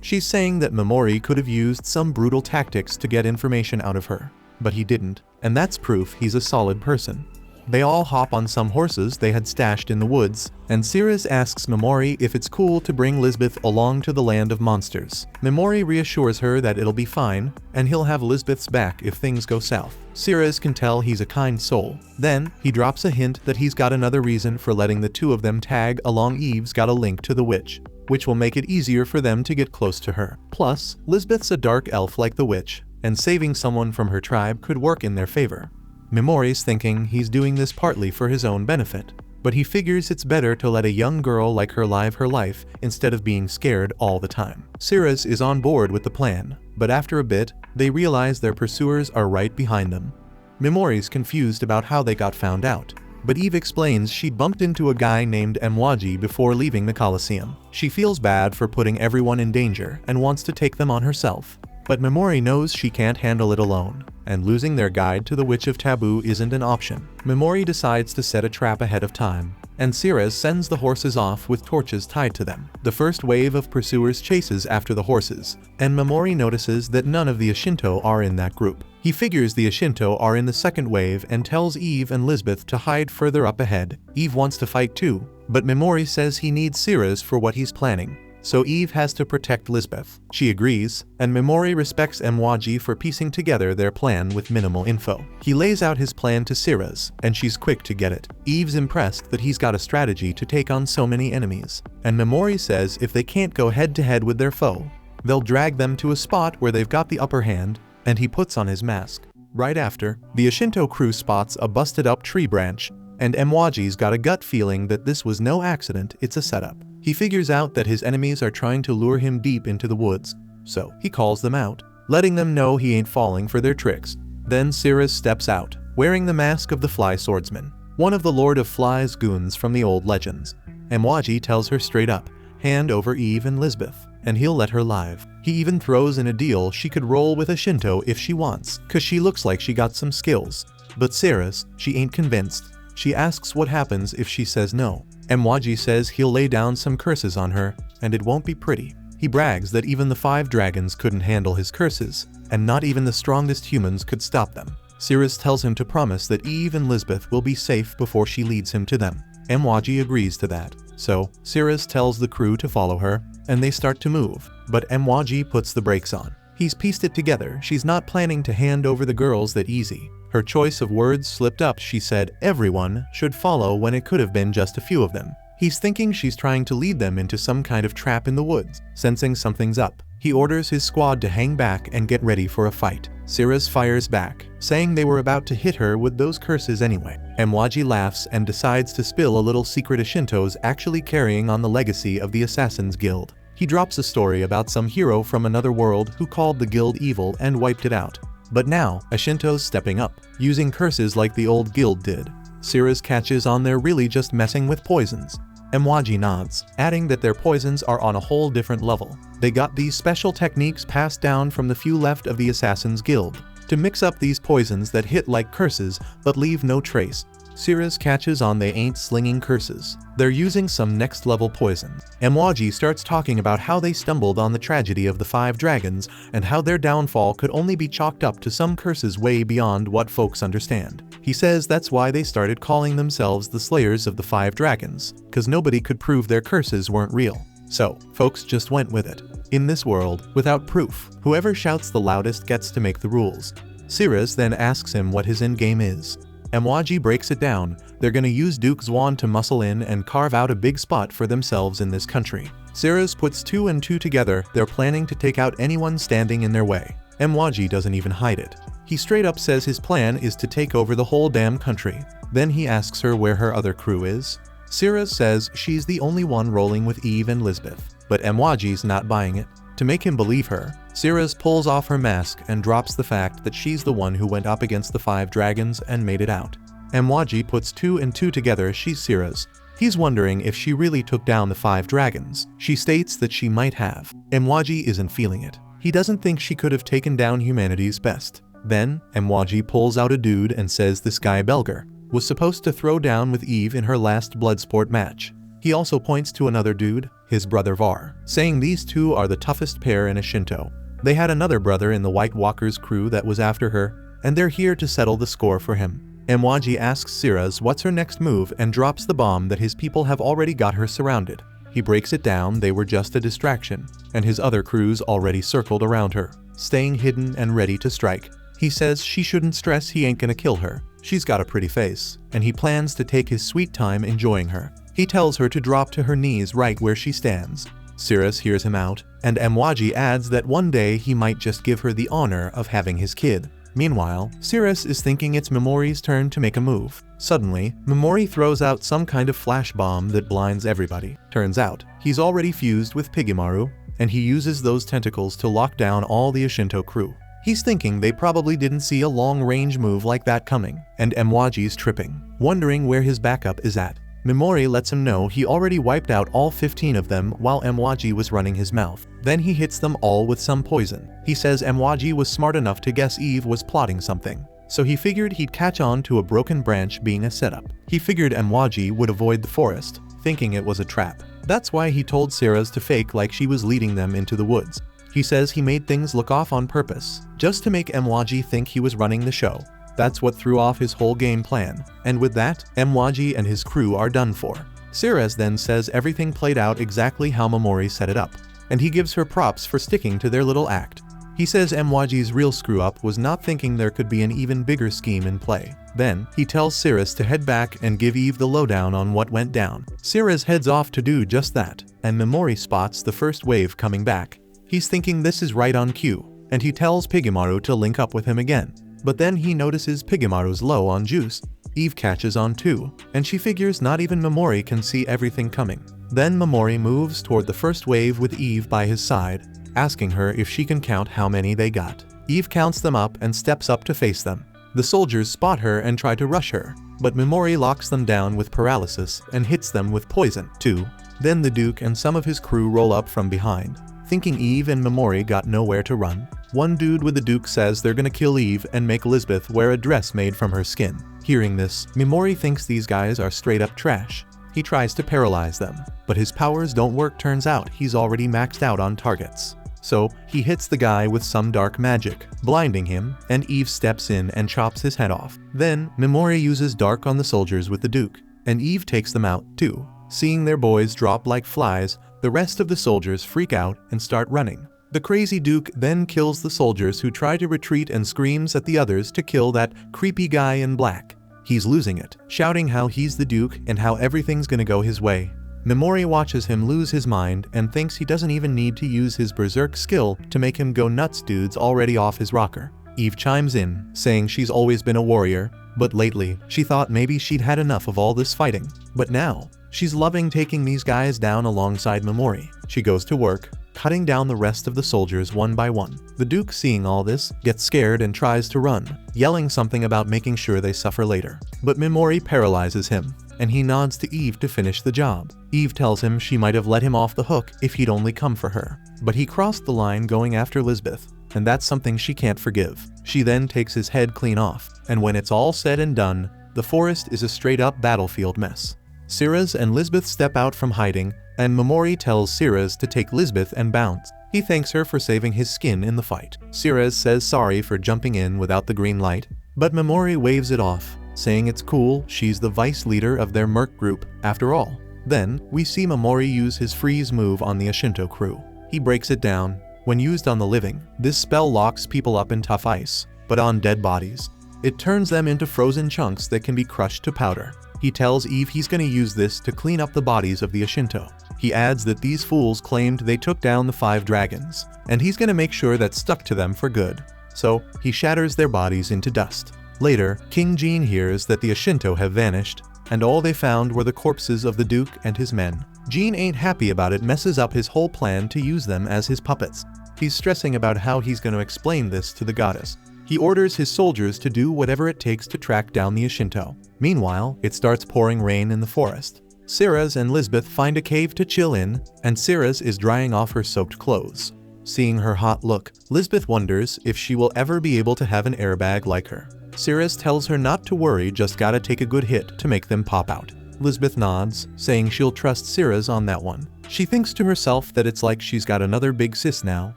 A: She's saying that Memori could have used some brutal tactics to get information out of her, but he didn't, and that's proof he's a solid person. They all hop on some horses they had stashed in the woods, and Siras asks Memori if it's cool to bring Lisbeth along to the land of monsters. Memori reassures her that it'll be fine, and he'll have Lisbeth's back if things go south. Siras can tell he's a kind soul. Then, he drops a hint that he's got another reason for letting the two of them tag along. Eve's got a link to the witch, which will make it easier for them to get close to her. Plus, Lisbeth's a dark elf like the witch, and saving someone from her tribe could work in their favor. Memori's thinking he's doing this partly for his own benefit, but he figures it's better to let a young girl like her live her life instead of being scared all the time. Sirius is on board with the plan, but after a bit, they realize their pursuers are right behind them. Memori's confused about how they got found out, but Eve explains she bumped into a guy named Mwaji before leaving the Colosseum. She feels bad for putting everyone in danger and wants to take them on herself, but Memori knows she can't handle it alone, and losing their guide to the Witch of Taboo isn't an option. Memori decides to set a trap ahead of time, and Sirius sends the horses off with torches tied to them. The first wave of pursuers chases after the horses, and Memori notices that none of the Ashinto are in that group. He figures the Ashinto are in the second wave and tells Eve and Lisbeth to hide further up ahead. Eve wants to fight too, but Memori says he needs Sirius for what he's planning, so Eve has to protect Lisbeth. She agrees, and Memori respects Mwaji for piecing together their plan with minimal info. He lays out his plan to Sirius, and she's quick to get it. Eve's impressed that he's got a strategy to take on so many enemies, and Memori says if they can't go head-to-head with their foe, they'll drag them to a spot where they've got the upper hand, and he puts on his mask. Right after, the Ashinto crew spots a busted-up tree branch, and Mwaji's got a gut feeling that this was no accident, it's a setup. He figures out that his enemies are trying to lure him deep into the woods, so he calls them out, letting them know he ain't falling for their tricks. Then Sirius steps out, wearing the mask of the Fly Swordsman, one of the Lord of Fly's goons from the old legends. Mwaji tells her straight up, hand over Eve and Lisbeth, and he'll let her live. He even throws in a deal she could roll with Ashinto if she wants, cause she looks like she got some skills. But Sirius, she ain't convinced. She asks what happens if she says no. Mwaji says he'll lay down some curses on her, and it won't be pretty. He brags that even the 5 dragons couldn't handle his curses, and not even the strongest humans could stop them. Sirius tells him to promise that Eve and Lisbeth will be safe before she leads him to them. Mwaji agrees to that, so Sirius tells the crew to follow her, and they start to move, but Mwaji puts the brakes on. He's pieced it together, she's not planning to hand over the girls that easy. Her choice of words slipped up, she said everyone should follow when it could have been just a few of them. He's thinking she's trying to lead them into some kind of trap in the woods. Sensing something's up, he orders his squad to hang back and get ready for a fight. Sirius fires back, saying they were about to hit her with those curses anyway. Mwaji laughs and decides to spill a little secret Ashinto's actually carrying on the legacy of the Assassin's Guild. He drops a story about some hero from another world who called the guild evil and wiped it out. But now, Ashinto's stepping up, using curses like the old guild did. Sirius catches on they're really just messing with poisons. Mwaji nods, adding that their poisons are on a whole different level. They got these special techniques passed down from the few left of the Assassin's Guild, to mix up these poisons that hit like curses but leave no trace. Sirius catches on they ain't slinging curses. They're using some next-level poison. Mwaji starts talking about how they stumbled on the tragedy of the 5 dragons and how their downfall could only be chalked up to some curses way beyond what folks understand. He says that's why they started calling themselves the Slayers of the 5 Dragons, cause nobody could prove their curses weren't real. So, folks just went with it. In this world, without proof, whoever shouts the loudest gets to make the rules. Sirius then asks him what his endgame is. Mwaji breaks it down, they're gonna use Duke Zwan to muscle in and carve out a big spot for themselves in this country. Sirius puts 2 and 2 together, they're planning to take out anyone standing in their way. Mwaji doesn't even hide it. He straight up says his plan is to take over the whole damn country. Then he asks her where her other crew is. Sirius says she's the only one rolling with Eve and Lisbeth, but Mwaji's not buying it. To make him believe her, Sirius pulls off her mask and drops the fact that she's the one who went up against the 5 dragons and made it out. Mwaji puts 2 and 2 together, she's Sirius. He's wondering if she really took down the 5 dragons. She states that she might have. Mwaji isn't feeling it. He doesn't think she could have taken down humanity's best. Then, Mwaji pulls out a dude and says this guy Belger was supposed to throw down with Eve in her last Bloodsport match. He also points to another dude, his brother Var, saying these 2 are the toughest pair in Ashinto. They had another brother in the White Walker's crew that was after her, and they're here to settle the score for him. Mwaji asks Sirius what's her next move and drops the bomb that his people have already got her surrounded. He breaks it down, they were just a distraction, and his other crews already circled around her, staying hidden and ready to strike. He says she shouldn't stress, he ain't gonna kill her. She's got a pretty face, and he plans to take his sweet time enjoying her. He tells her to drop to her knees right where she stands. Sirius hears him out, and Mwaji adds that one day he might just give her the honor of having his kid. Meanwhile, Sirius is thinking it's Memori's turn to make a move. Suddenly, Memori throws out some kind of flash bomb that blinds everybody. Turns out, he's already fused with Pigemaru, and he uses those tentacles to lock down all the Ashinto crew. He's thinking they probably didn't see a long-range move like that coming, and Mwaji's tripping, wondering where his backup is at. Memori lets him know he already wiped out all 15 of them while Mwaji was running his mouth. Then he hits them all with some poison. He says Mwaji was smart enough to guess Eve was plotting something, so he figured he'd catch on to a broken branch being a setup. He figured Mwaji would avoid the forest, thinking it was a trap. That's why he told Sirius to fake like she was leading them into the woods. He says he made things look off on purpose, just to make Mwaji think he was running the show. That's what threw off his whole game plan, and with that, Mwaji and his crew are done for. Sirius then says everything played out exactly how Memori set it up, and he gives her props for sticking to their little act. He says Mwaji's real screw-up was not thinking there could be an even bigger scheme in play. Then, he tells Sirius to head back and give Eve the lowdown on what went down. Sirius heads off to do just that, and Memori spots the first wave coming back. He's thinking this is right on cue, and he tells Pigemaru to link up with him again. But then he notices Pigemaru's low on juice. Eve catches on too, and she figures not even Memori can see everything coming. Then Memori moves toward the first wave with Eve by his side, asking her if she can count how many they got. Eve counts them up and steps up to face them. The soldiers spot her and try to rush her, but Memori locks them down with paralysis and hits them with poison too. Then the Duke and some of his crew roll up from behind. Thinking Eve and Memori got nowhere to run, one dude with the Duke says they're gonna kill Eve and make Lisbeth wear a dress made from her skin. Hearing this, Memori thinks these guys are straight up trash. He tries to paralyze them, but his powers don't work. Turns out he's already maxed out on targets. So, he hits the guy with some dark magic, blinding him, and Eve steps in and chops his head off. Then, Memori uses dark on the soldiers with the Duke, and Eve takes them out too. Seeing their boys drop like flies, the rest of the soldiers freak out and start running. The crazy Duke then kills the soldiers who try to retreat and screams at the others to kill that creepy guy in black. He's losing it, shouting how he's the Duke and how everything's gonna go his way. Memori watches him lose his mind and thinks he doesn't even need to use his berserk skill to make him go nuts. Dude's already off his rocker. Eve chimes in, saying she's always been a warrior, but lately, she thought maybe she'd had enough of all this fighting. But now, she's loving taking these guys down alongside Memori. She goes to work, cutting down the rest of the soldiers one by one. The Duke, seeing all this, gets scared and tries to run, yelling something about making sure they suffer later. But Memori paralyzes him, and he nods to Eve to finish the job. Eve tells him she might have let him off the hook if he'd only come for her. But he crossed the line going after Lisbeth, and that's something she can't forgive. She then takes his head clean off, and when it's all said and done, the forest is a straight-up battlefield mess. Sirius and Lisbeth step out from hiding, and Memori tells Sirius to take Lisbeth and bounce. He thanks her for saving his skin in the fight. Sirius says sorry for jumping in without the green light, but Memori waves it off, saying it's cool, she's the vice leader of their merc group, after all. Then, we see Memori use his freeze move on the Ashinto crew. He breaks it down. When used on the living, this spell locks people up in tough ice, but on dead bodies, it turns them into frozen chunks that can be crushed to powder. He tells Eve he's gonna use this to clean up the bodies of the Ashinto. He adds that these fools claimed they took down the 5 dragons, and he's gonna make sure that's stuck to them for good. So, he shatters their bodies into dust. Later, King Jean hears that the Ashinto have vanished, and all they found were the corpses of the Duke and his men. Jean ain't happy about it, messes up his whole plan to use them as his puppets. He's stressing about how he's gonna explain this to the goddess. He orders his soldiers to do whatever it takes to track down the Ashinto. Meanwhile, it starts pouring rain in the forest. Sirius and Lisbeth find a cave to chill in, and Sirius is drying off her soaked clothes. Seeing her hot look, Lisbeth wonders if she will ever be able to have an airbag like her. Sirius tells her not to worry, just gotta take a good hit to make them pop out. Lisbeth nods, saying she'll trust Sirius on that one. She thinks to herself that it's like she's got another big sis now.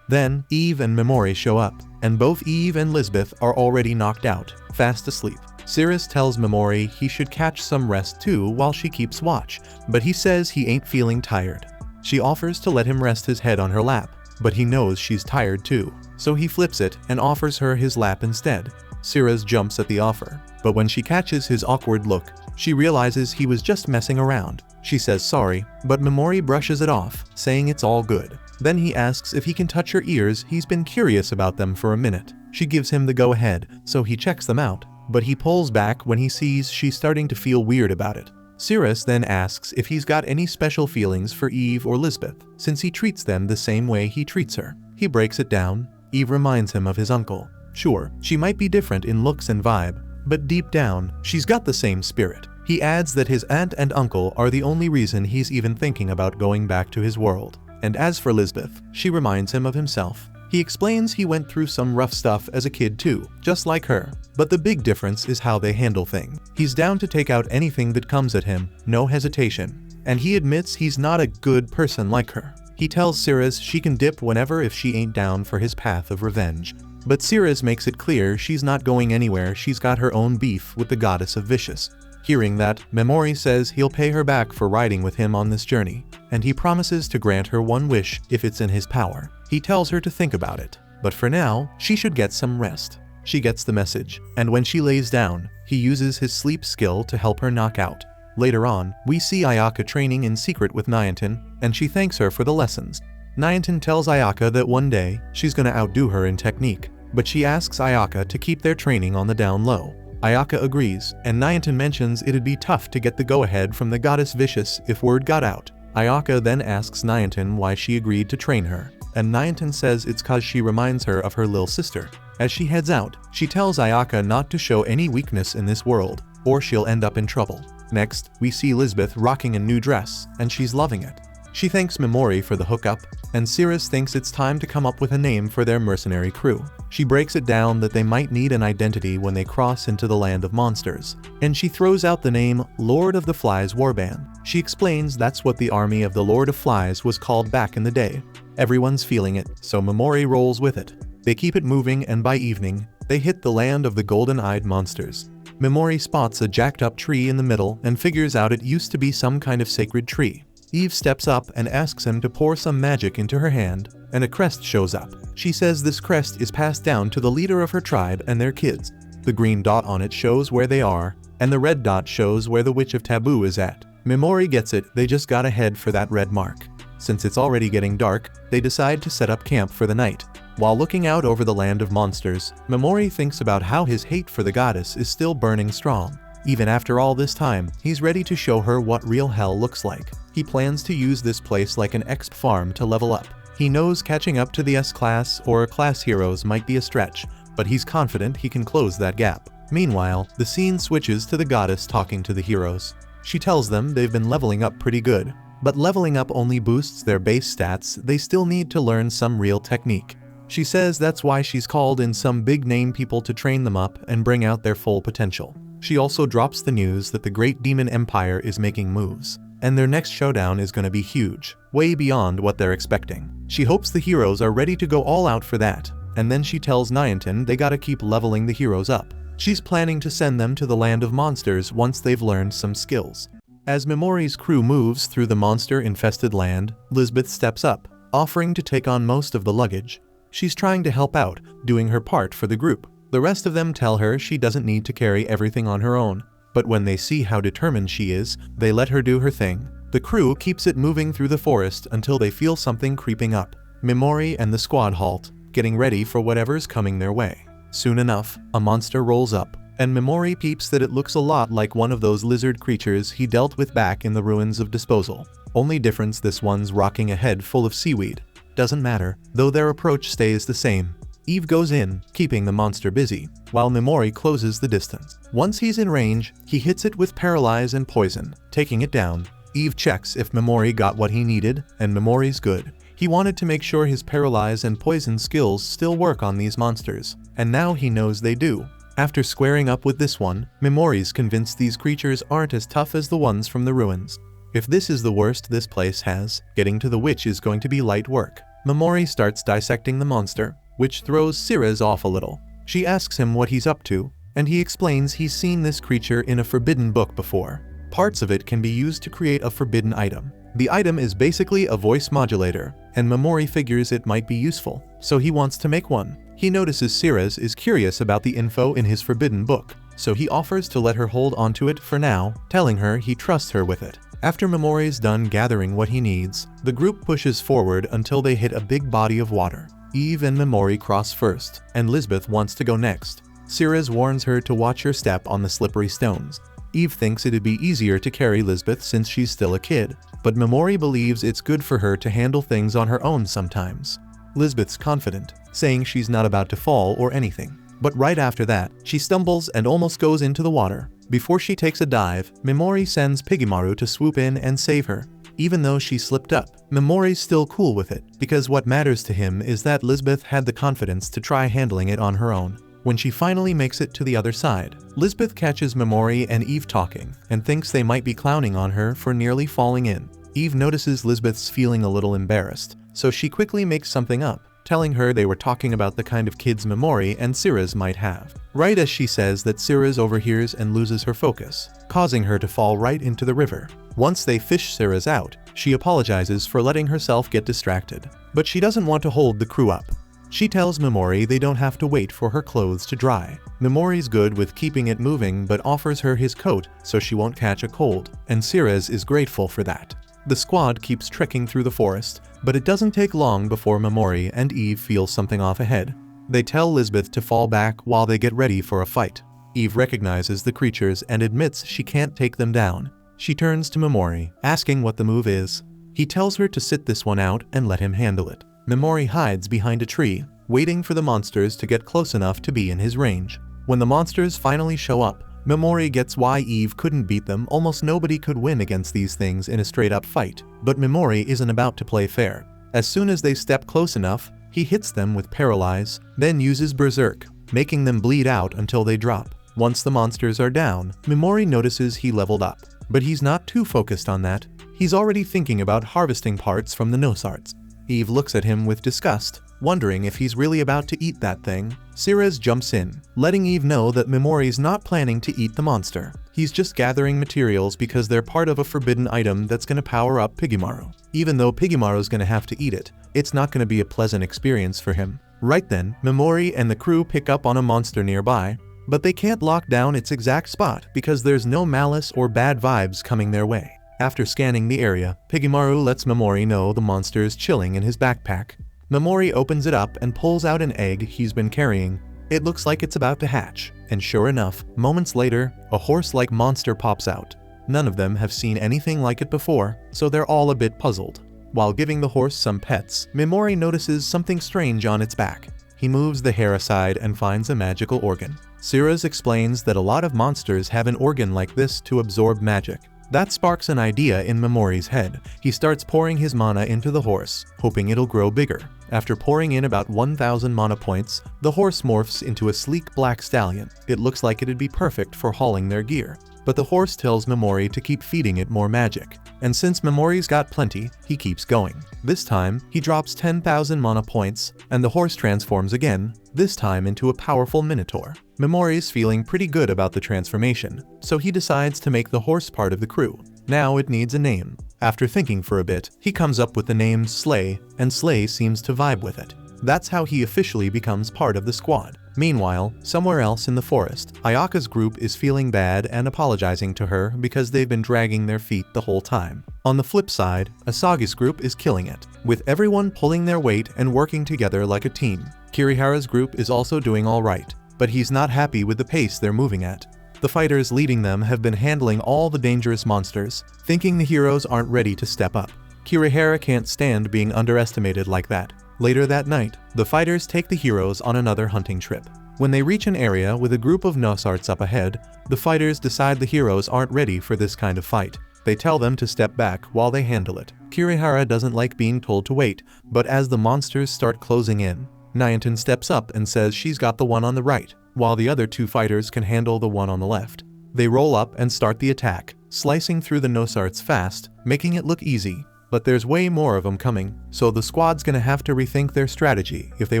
A: Then, Eve and Memori show up, and both Eve and Lisbeth are already knocked out, fast asleep. Sirius tells Memori he should catch some rest too while she keeps watch, but he says he ain't feeling tired. She offers to let him rest his head on her lap, but he knows she's tired too, so he flips it and offers her his lap instead. Sirius jumps at the offer, but when she catches his awkward look, she realizes he was just messing around. She says sorry, but Memori brushes it off, saying it's all good. Then he asks if he can touch her ears. He's been curious about them for a minute. She gives him the go-ahead, so he checks them out, but he pulls back when he sees she's starting to feel weird about it. Cyrus then asks if he's got any special feelings for Eve or Lisbeth, since he treats them the same way he treats her. He breaks it down. Eve reminds him of his uncle. Sure, she might be different in looks and vibe, but deep down, she's got the same spirit. He adds that his aunt and uncle are the only reason he's even thinking about going back to his world. And as for Lisbeth, she reminds him of himself. He explains he went through some rough stuff as a kid too, just like her. But the big difference is how they handle things. He's down to take out anything that comes at him, no hesitation. And he admits he's not a good person like her. He tells Cyrus she can dip whenever if she ain't down for his path of revenge. But Cyrus makes it clear she's not going anywhere. She's got her own beef with the goddess of vicious. Hearing that, Memori says he'll pay her back for riding with him on this journey, and he promises to grant her one wish if it's in his power. He tells her to think about it, but for now, she should get some rest. She gets the message, and when she lays down, he uses his sleep skill to help her knock out. Later on, we see Ayaka training in secret with Nyantin, and she thanks her for the lessons. Nyantin tells Ayaka that one day, she's gonna outdo her in technique, but she asks Ayaka to keep their training on the down low. Ayaka agrees, and Nyantin mentions it'd be tough to get the go-ahead from the goddess Vicious if word got out. Ayaka then asks Nyantin why she agreed to train her, and Nyantin says it's cause she reminds her of her little sister. As she heads out, she tells Ayaka not to show any weakness in this world, or she'll end up in trouble. Next, we see Lisbeth rocking a new dress, and she's loving it. She thanks Memori for the hookup, and Cyrus thinks it's time to come up with a name for their mercenary crew. She breaks it down that they might need an identity when they cross into the land of monsters, and she throws out the name Lord of the Flies Warband. She explains that's what the army of the Lord of Flies was called back in the day. Everyone's feeling it, so Memori rolls with it. They keep it moving, and by evening, they hit the land of the golden-eyed monsters. Memori spots a jacked-up tree in the middle and figures out it used to be some kind of sacred tree. Eve steps up and asks him to pour some magic into her hand, and a crest shows up. She says this crest is passed down to the leader of her tribe and their kids. The green dot on it shows where they are, and the red dot shows where the Witch of Taboo is at. Memori gets it, they just gotta head for that red mark. Since it's already getting dark, they decide to set up camp for the night. While looking out over the land of monsters, Memori thinks about how his hate for the goddess is still burning strong. Even after all this time, he's ready to show her what real hell looks like. He plans to use this place like an exp farm to level up. He knows catching up to the S-class or class heroes might be a stretch, but he's confident he can close that gap. Meanwhile, the scene switches to the goddess talking to the heroes. She tells them they've been leveling up pretty good, but leveling up only boosts their base stats. They still need to learn some real technique. She says that's why she's called in some big-name people to train them up and bring out their full potential. She also drops the news that the Great Demon Empire is making moves, and their next showdown is going to be huge, way beyond what they're expecting. She hopes the heroes are ready to go all out for that, and then she tells Nyantin they gotta keep leveling the heroes up. She's planning to send them to the land of monsters once they've learned some skills. As Memori's crew moves through the monster-infested land, Lisbeth steps up, offering to take on most of the luggage. She's trying to help out, doing her part for the group. The rest of them tell her she doesn't need to carry everything on her own, but when they see how determined she is, they let her do her thing. The crew keeps it moving through the forest until they feel something creeping up. Memori and the squad halt, getting ready for whatever's coming their way. Soon enough, a monster rolls up, and Memori peeps that it looks a lot like one of those lizard creatures he dealt with back in the ruins of Disposal. Only difference, this one's rocking a head full of seaweed. Doesn't matter, though their approach stays the same. Eve goes in, keeping the monster busy, while Memori closes the distance. Once he's in range, he hits it with Paralyze and Poison, taking it down. Eve checks if Memori got what he needed, and Memori's good. He wanted to make sure his Paralyze and Poison skills still work on these monsters, and now he knows they do. After squaring up with this one, Memori's convinced these creatures aren't as tough as the ones from the ruins. If this is the worst this place has, getting to the witch is going to be light work. Memori starts dissecting the monster, which throws Cyrus off a little. She asks him what he's up to, and he explains he's seen this creature in a forbidden book before. Parts of it can be used to create a forbidden item. The item is basically a voice modulator, and Memori figures it might be useful, so he wants to make one. He notices Cyrus is curious about the info in his forbidden book, so he offers to let her hold onto it for now, telling her he trusts her with it. After Memori's done gathering what he needs, the group pushes forward until they hit a big body of water. Eve and Memori cross first, and Lisbeth wants to go next. Ceres warns her to watch her step on the slippery stones. Eve thinks it'd be easier to carry Lisbeth since she's still a kid, but Memori believes it's good for her to handle things on her own sometimes. Lisbeth's confident, saying she's not about to fall or anything. But right after that, she stumbles and almost goes into the water. Before she takes a dive, Memori sends Piggymaru to swoop in and save her. Even though she slipped up, Memori's still cool with it, because what matters to him is that Lisbeth had the confidence to try handling it on her own. When she finally makes it to the other side, Lisbeth catches Memori and Eve talking, and thinks they might be clowning on her for nearly falling in. Eve notices Lisbeth's feeling a little embarrassed, so she quickly makes something up, telling her they were talking about the kind of kids Memori and Ceres might have. Right as she says that, Ceres overhears and loses her focus, causing her to fall right into the river. Once they fish Ceres out, she apologizes for letting herself get distracted, but she doesn't want to hold the crew up. She tells Memori they don't have to wait for her clothes to dry. Memori's good with keeping it moving but offers her his coat so she won't catch a cold, and Ceres is grateful for that. The squad keeps trekking through the forest, but it doesn't take long before Memori and Eve feel something off ahead. They tell Lisbeth to fall back while they get ready for a fight. Eve recognizes the creatures and admits she can't take them down. She turns to Memori, asking what the move is. He tells her to sit this one out and let him handle it. Memori hides behind a tree, waiting for the monsters to get close enough to be in his range. When the monsters finally show up, Memori gets why Eve couldn't beat them. Almost nobody could win against these things in a straight-up fight. But Memori isn't about to play fair. As soon as they step close enough, he hits them with Paralyze, then uses Berserk, making them bleed out until they drop. Once the monsters are down, Memori notices he leveled up. But he's not too focused on that. He's already thinking about harvesting parts from the Nosarts. Eve looks at him with disgust, wondering if he's really about to eat that thing. Ceres jumps in, letting Eve know that Memori's not planning to eat the monster. He's just gathering materials because they're part of a forbidden item that's gonna power up Piggymaru. Even though Piggymaru's gonna have to eat it, it's not gonna be a pleasant experience for him. Right then, Memori and the crew pick up on a monster nearby, but they can't lock down its exact spot because there's no malice or bad vibes coming their way. After scanning the area, Piggymaru lets Memori know the monster is chilling in his backpack. Memori opens it up and pulls out an egg he's been carrying. It looks like it's about to hatch, and sure enough, moments later, a horse-like monster pops out. None of them have seen anything like it before, so they're all a bit puzzled. While giving the horse some pets, Memori notices something strange on its back. He moves the hair aside and finds a magical organ. Ceres explains that a lot of monsters have an organ like this to absorb magic. That sparks an idea in Memori's head. He starts pouring his mana into the horse, hoping it'll grow bigger. After pouring in about 1,000 mana points, the horse morphs into a sleek black stallion. It looks like it'd be perfect for hauling their gear. But the horse tells Memori to keep feeding it more magic. And since Memori's got plenty, he keeps going. This time, he drops 10,000 mana points, and the horse transforms again, this time into a powerful minotaur. Memori's feeling pretty good about the transformation, so he decides to make the horse part of the crew. Now it needs a name. After thinking for a bit, he comes up with the name Slay, and Slay seems to vibe with it. That's how he officially becomes part of the squad. Meanwhile, somewhere else in the forest, Ayaka's group is feeling bad and apologizing to her because they've been dragging their feet the whole time. On the flip side, Asagi's group is killing it, with everyone pulling their weight and working together like a team. Kirihara's group is also doing alright, but he's not happy with the pace they're moving at. The fighters leading them have been handling all the dangerous monsters, thinking the heroes aren't ready to step up. Kirihara can't stand being underestimated like that. Later that night, the fighters take the heroes on another hunting trip. When they reach an area with a group of Nosarts up ahead, the fighters decide the heroes aren't ready for this kind of fight. They tell them to step back while they handle it. Kirihara doesn't like being told to wait, but as the monsters start closing in, Nyantan steps up and says she's got the one on the right, while the other two fighters can handle the one on the left. They roll up and start the attack, slicing through the Nosarts fast, making it look easy. But there's way more of them coming, so the squad's gonna have to rethink their strategy if they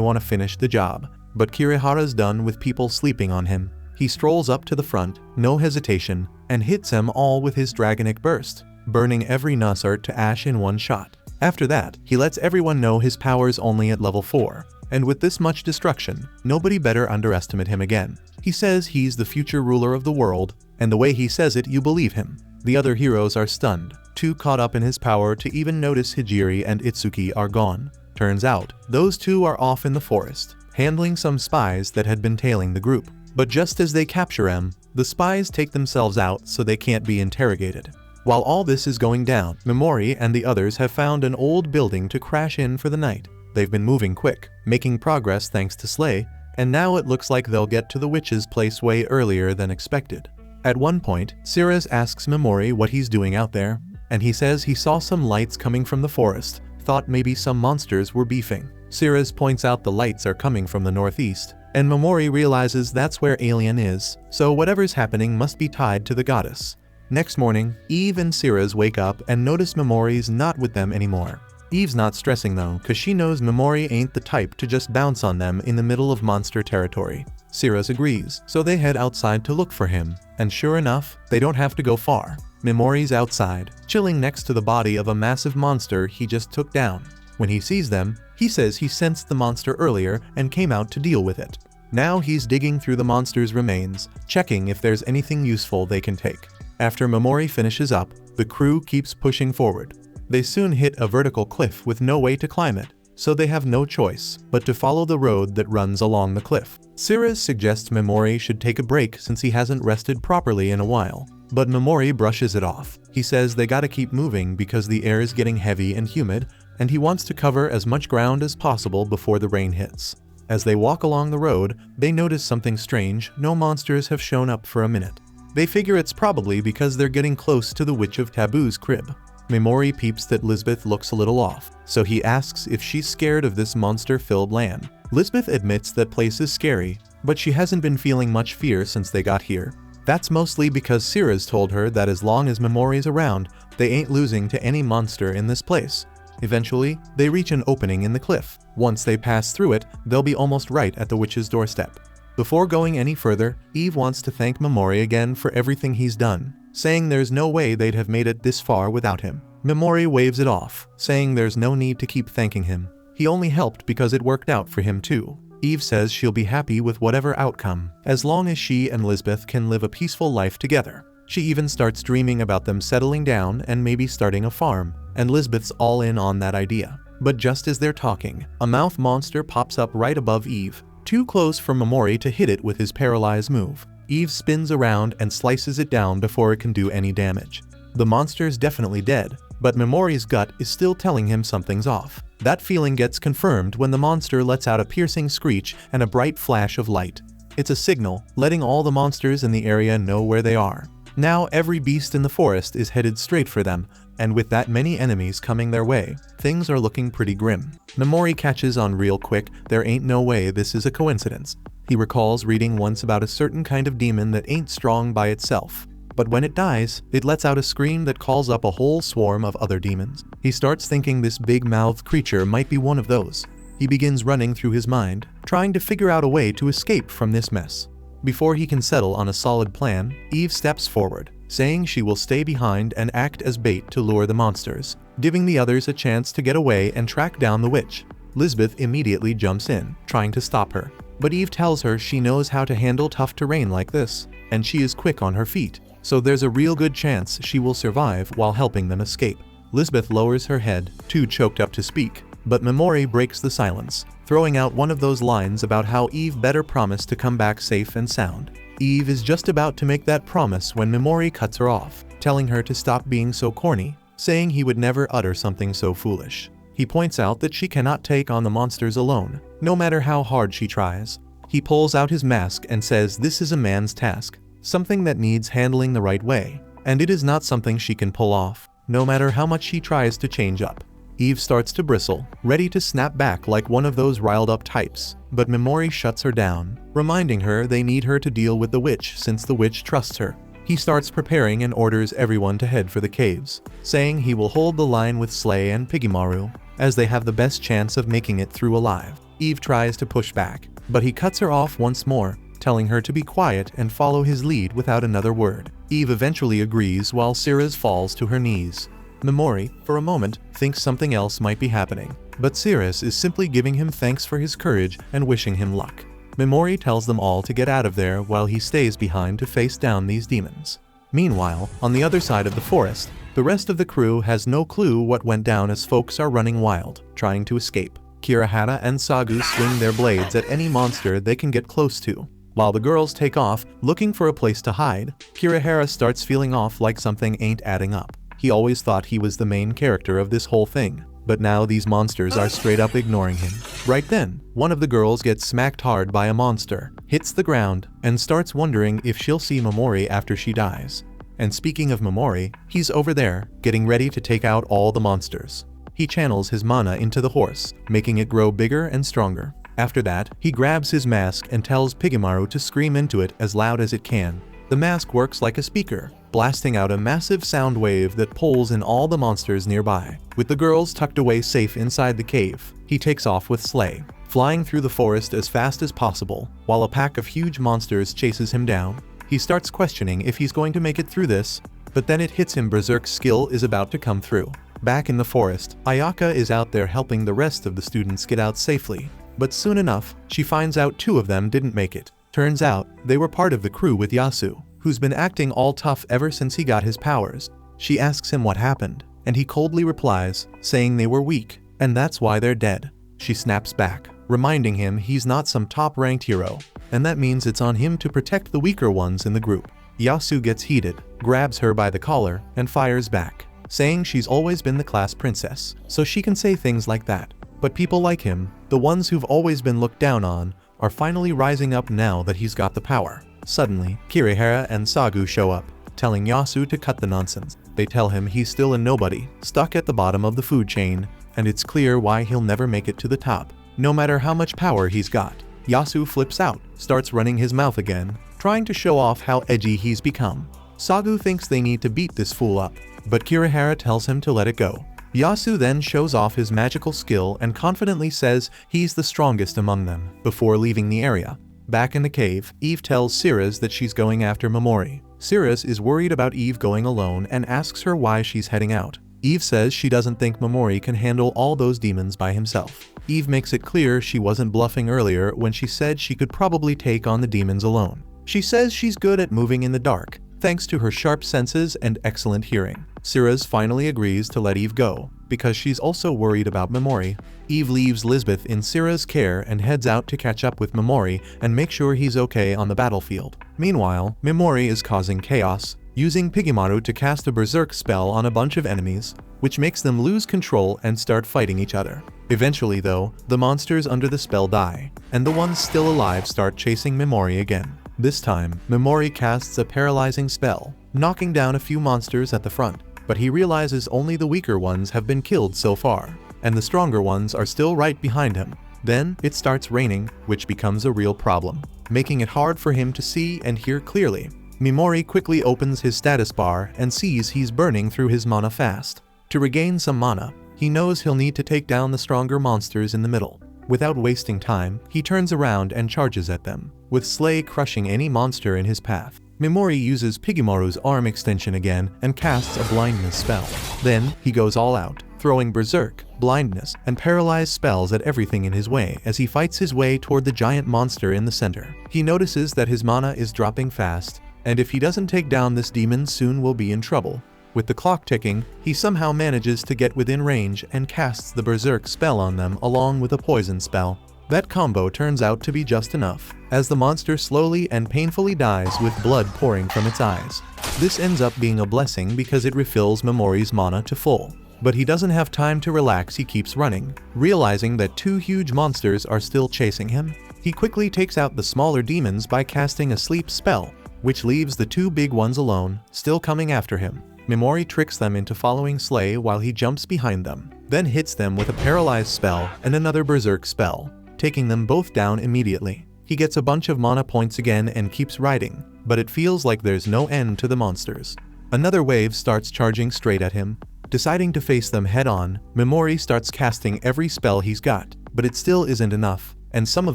A: want to finish the job. But Kirihara's done with people sleeping on him. He strolls up to the front, no hesitation, and hits them all with his Dragonic Burst, burning every Nosart to ash in one shot. After that, he lets everyone know his power's only at level 4, and with this much destruction, nobody better underestimate him again. He says he's the future ruler of the world, and the way he says it, you believe him. The other heroes are stunned. too caught up in his power to even notice Hijiri and Itsuki are gone. Turns out, those two are off in the forest, handling some spies that had been tailing the group. But just as they capture M, the spies take themselves out so they can't be interrogated. While all this is going down, Memori and the others have found an old building to crash in for the night. They've been moving quick, making progress thanks to Slay, and now it looks like they'll get to the witch's place way earlier than expected. At one point, Sirius asks Memori what he's doing out there, and he says he saw some lights coming from the forest, thought maybe some monsters were beefing. Sirius points out the lights are coming from the northeast, and Memori realizes that's where Alien is, so whatever's happening must be tied to the goddess. Next morning, Eve and Sirius wake up and notice Memori's not with them anymore. Eve's not stressing though, cause she knows Memori ain't the type to just bounce on them in the middle of monster territory. Sirius agrees, so they head outside to look for him, and sure enough, they don't have to go far. Memori's outside, chilling next to the body of a massive monster he just took down. When he sees them, he says he sensed the monster earlier and came out to deal with it. Now he's digging through the monster's remains, checking if there's anything useful they can take. After Memori finishes up, the crew keeps pushing forward. They soon hit a vertical cliff with no way to climb it, so they have no choice but to follow the road that runs along the cliff. Sirius suggests Memori should take a break since he hasn't rested properly in a while, but Memori brushes it off. He says they gotta keep moving because the air is getting heavy and humid, and he wants to cover as much ground as possible before the rain hits. As they walk along the road, they notice something strange. No monsters have shown up for a minute. They figure it's probably because they're getting close to the Witch of Taboo's crib. Memori peeps that Lisbeth looks a little off, so he asks if she's scared of this monster-filled land. Lisbeth admits that place is scary, but she hasn't been feeling much fear since they got here. That's mostly because Sirius told her that as long as Memori's around, they ain't losing to any monster in this place. Eventually, they reach an opening in the cliff. Once they pass through it, they'll be almost right at the witch's doorstep. Before going any further, Eve wants to thank Memori again for everything he's done, saying there's no way they'd have made it this far without him. Memori waves it off, saying there's no need to keep thanking him. He only helped because it worked out for him too. Eve says she'll be happy with whatever outcome, as long as she and Lisbeth can live a peaceful life together. She even starts dreaming about them settling down and maybe starting a farm, and Lisbeth's all in on that idea. But just as they're talking, a mouth monster pops up right above Eve, too close for Memori to hit it with his paralyze move. Eve spins around and slices it down before it can do any damage. The monster's definitely dead, but Memori's gut is still telling him something's off. That feeling gets confirmed when the monster lets out a piercing screech and a bright flash of light. It's a signal, letting all the monsters in the area know where they are. Now every beast in the forest is headed straight for them, and with that many enemies coming their way, things are looking pretty grim. Memori catches on real quick there ain't no way this is a coincidence. He recalls reading once about a certain kind of demon that ain't strong by itself, but when it dies, it lets out a scream that calls up a whole swarm of other demons. He starts thinking this big-mouthed creature might be one of those. He begins running through his mind, trying to figure out a way to escape from this mess. Before he can settle on a solid plan, Eve steps forward, saying she will stay behind and act as bait to lure the monsters, giving the others a chance to get away and track down the witch. Lisbeth immediately jumps in, trying to stop her, but Eve tells her she knows how to handle tough terrain like this, and she is quick on her feet, so there's a real good chance she will survive while helping them escape. Lisbeth lowers her head, too choked up to speak, but Memori breaks the silence, throwing out one of those lines about how Eve better promise to come back safe and sound. Eve is just about to make that promise when Memori cuts her off, telling her to stop being so corny, saying he would never utter something so foolish. He points out that she cannot take on the monsters alone, no matter how hard she tries. He pulls out his mask and says this is a man's task, something that needs handling the right way, and it is not something she can pull off, no matter how much she tries to change up. Eve starts to bristle, ready to snap back like one of those riled up types, but Memori shuts her down, reminding her they need her to deal with the witch since the witch trusts her. He starts preparing and orders everyone to head for the caves, saying he will hold the line with Slay and Pigimaru, as they have the best chance of making it through alive. Eve tries to push back, but he cuts her off once more, telling her to be quiet and follow his lead without another word. Eve eventually agrees while Sirius falls to her knees. Memori, for a moment, thinks something else might be happening, but Sirius is simply giving him thanks for his courage and wishing him luck. Memori tells them all to get out of there while he stays behind to face down these demons. Meanwhile, on the other side of the forest, the rest of the crew has no clue what went down as folks are running wild, trying to escape. Kirihara and Sagu swing their blades at any monster they can get close to. While the girls take off, looking for a place to hide, Kirihara starts feeling off like something ain't adding up. He always thought he was the main character of this whole thing, but now these monsters are straight up ignoring him. Right then, one of the girls gets smacked hard by a monster, hits the ground, and starts wondering if she'll see Momori after she dies. And speaking of Momori, he's over there, getting ready to take out all the monsters. He channels his mana into the horse, making it grow bigger and stronger. After that, he grabs his mask and tells Pigemaru to scream into it as loud as it can. The mask works like a speaker, blasting out a massive sound wave that pulls in all the monsters nearby. With the girls tucked away safe inside the cave, he takes off with Slay, flying through the forest as fast as possible, while a pack of huge monsters chases him down. He starts questioning if he's going to make it through this, but then it hits him Berserk's skill is about to come through. Back in the forest, Ayaka is out there helping the rest of the students get out safely. But soon enough, she finds out 2 of them didn't make it. Turns out, they were part of the crew with Yasu, who's been acting all tough ever since he got his powers. She asks him what happened, and he coldly replies, saying they were weak, and that's why they're dead. She snaps back, reminding him he's not some top-ranked hero, and that means it's on him to protect the weaker ones in the group. Yasu gets heated, grabs her by the collar, and fires back, saying she's always been the class princess, so she can say things like that. But people like him, the ones who've always been looked down on, are finally rising up now that he's got the power. Suddenly, Kirihara and Sagu show up, telling Yasu to cut the nonsense. They tell him he's still a nobody, stuck at the bottom of the food chain, and it's clear why he'll never make it to the top, no matter how much power he's got. Yasu flips out, starts running his mouth again, trying to show off how edgy he's become. Sagu thinks they need to beat this fool up, but Kirihara tells him to let it go. Yasu then shows off his magical skill and confidently says he's the strongest among them, before leaving the area. Back in the cave, Eve tells Cirrus that she's going after Momori. Cirrus is worried about Eve going alone and asks her why she's heading out. Eve says she doesn't think Momori can handle all those demons by himself. Eve makes it clear she wasn't bluffing earlier when she said she could probably take on the demons alone. She says she's good at moving in the dark, thanks to her sharp senses and excellent hearing. Cirrus finally agrees to let Eve go, because she's also worried about Momori. Eve leaves Lisbeth in Cirrus' care and heads out to catch up with Momori and make sure he's okay on the battlefield. Meanwhile, Momori is causing chaos, using Pigemaru to cast a berserk spell on a bunch of enemies, which makes them lose control and start fighting each other. Eventually though, the monsters under the spell die, and the ones still alive start chasing Momori again. This time, Momori casts a paralyzing spell, knocking down a few monsters at the front, but he realizes only the weaker ones have been killed so far, and the stronger ones are still right behind him. Then, it starts raining, which becomes a real problem, making it hard for him to see and hear clearly. Momori quickly opens his status bar and sees he's burning through his mana fast. To regain some mana, he knows he'll need to take down the stronger monsters in the middle. Without wasting time, he turns around and charges at them, with Slay crushing any monster in his path. Momori uses Pigemaru's arm extension again and casts a blindness spell. Then, he goes all out, throwing berserk, blindness, and paralyzed spells at everything in his way as he fights his way toward the giant monster in the center. He notices that his mana is dropping fast, and if he doesn't take down this demon soon will be in trouble. With the clock ticking, he somehow manages to get within range and casts the berserk spell on them along with a poison spell. That combo turns out to be just enough, as the monster slowly and painfully dies with blood pouring from its eyes. This ends up being a blessing because it refills Momori's mana to full. But he doesn't have time to relax, he keeps running, realizing that 2 huge monsters are still chasing him. He quickly takes out the smaller demons by casting a sleep spell, which leaves the 2 big ones alone, still coming after him. Momori tricks them into following Slay while he jumps behind them, then hits them with a paralyzed spell and another berserk spell, taking them both down immediately. He gets a bunch of mana points again and keeps riding, but it feels like there's no end to the monsters. Another wave starts charging straight at him. Deciding to face them head-on, Momori starts casting every spell he's got, but it still isn't enough, and some of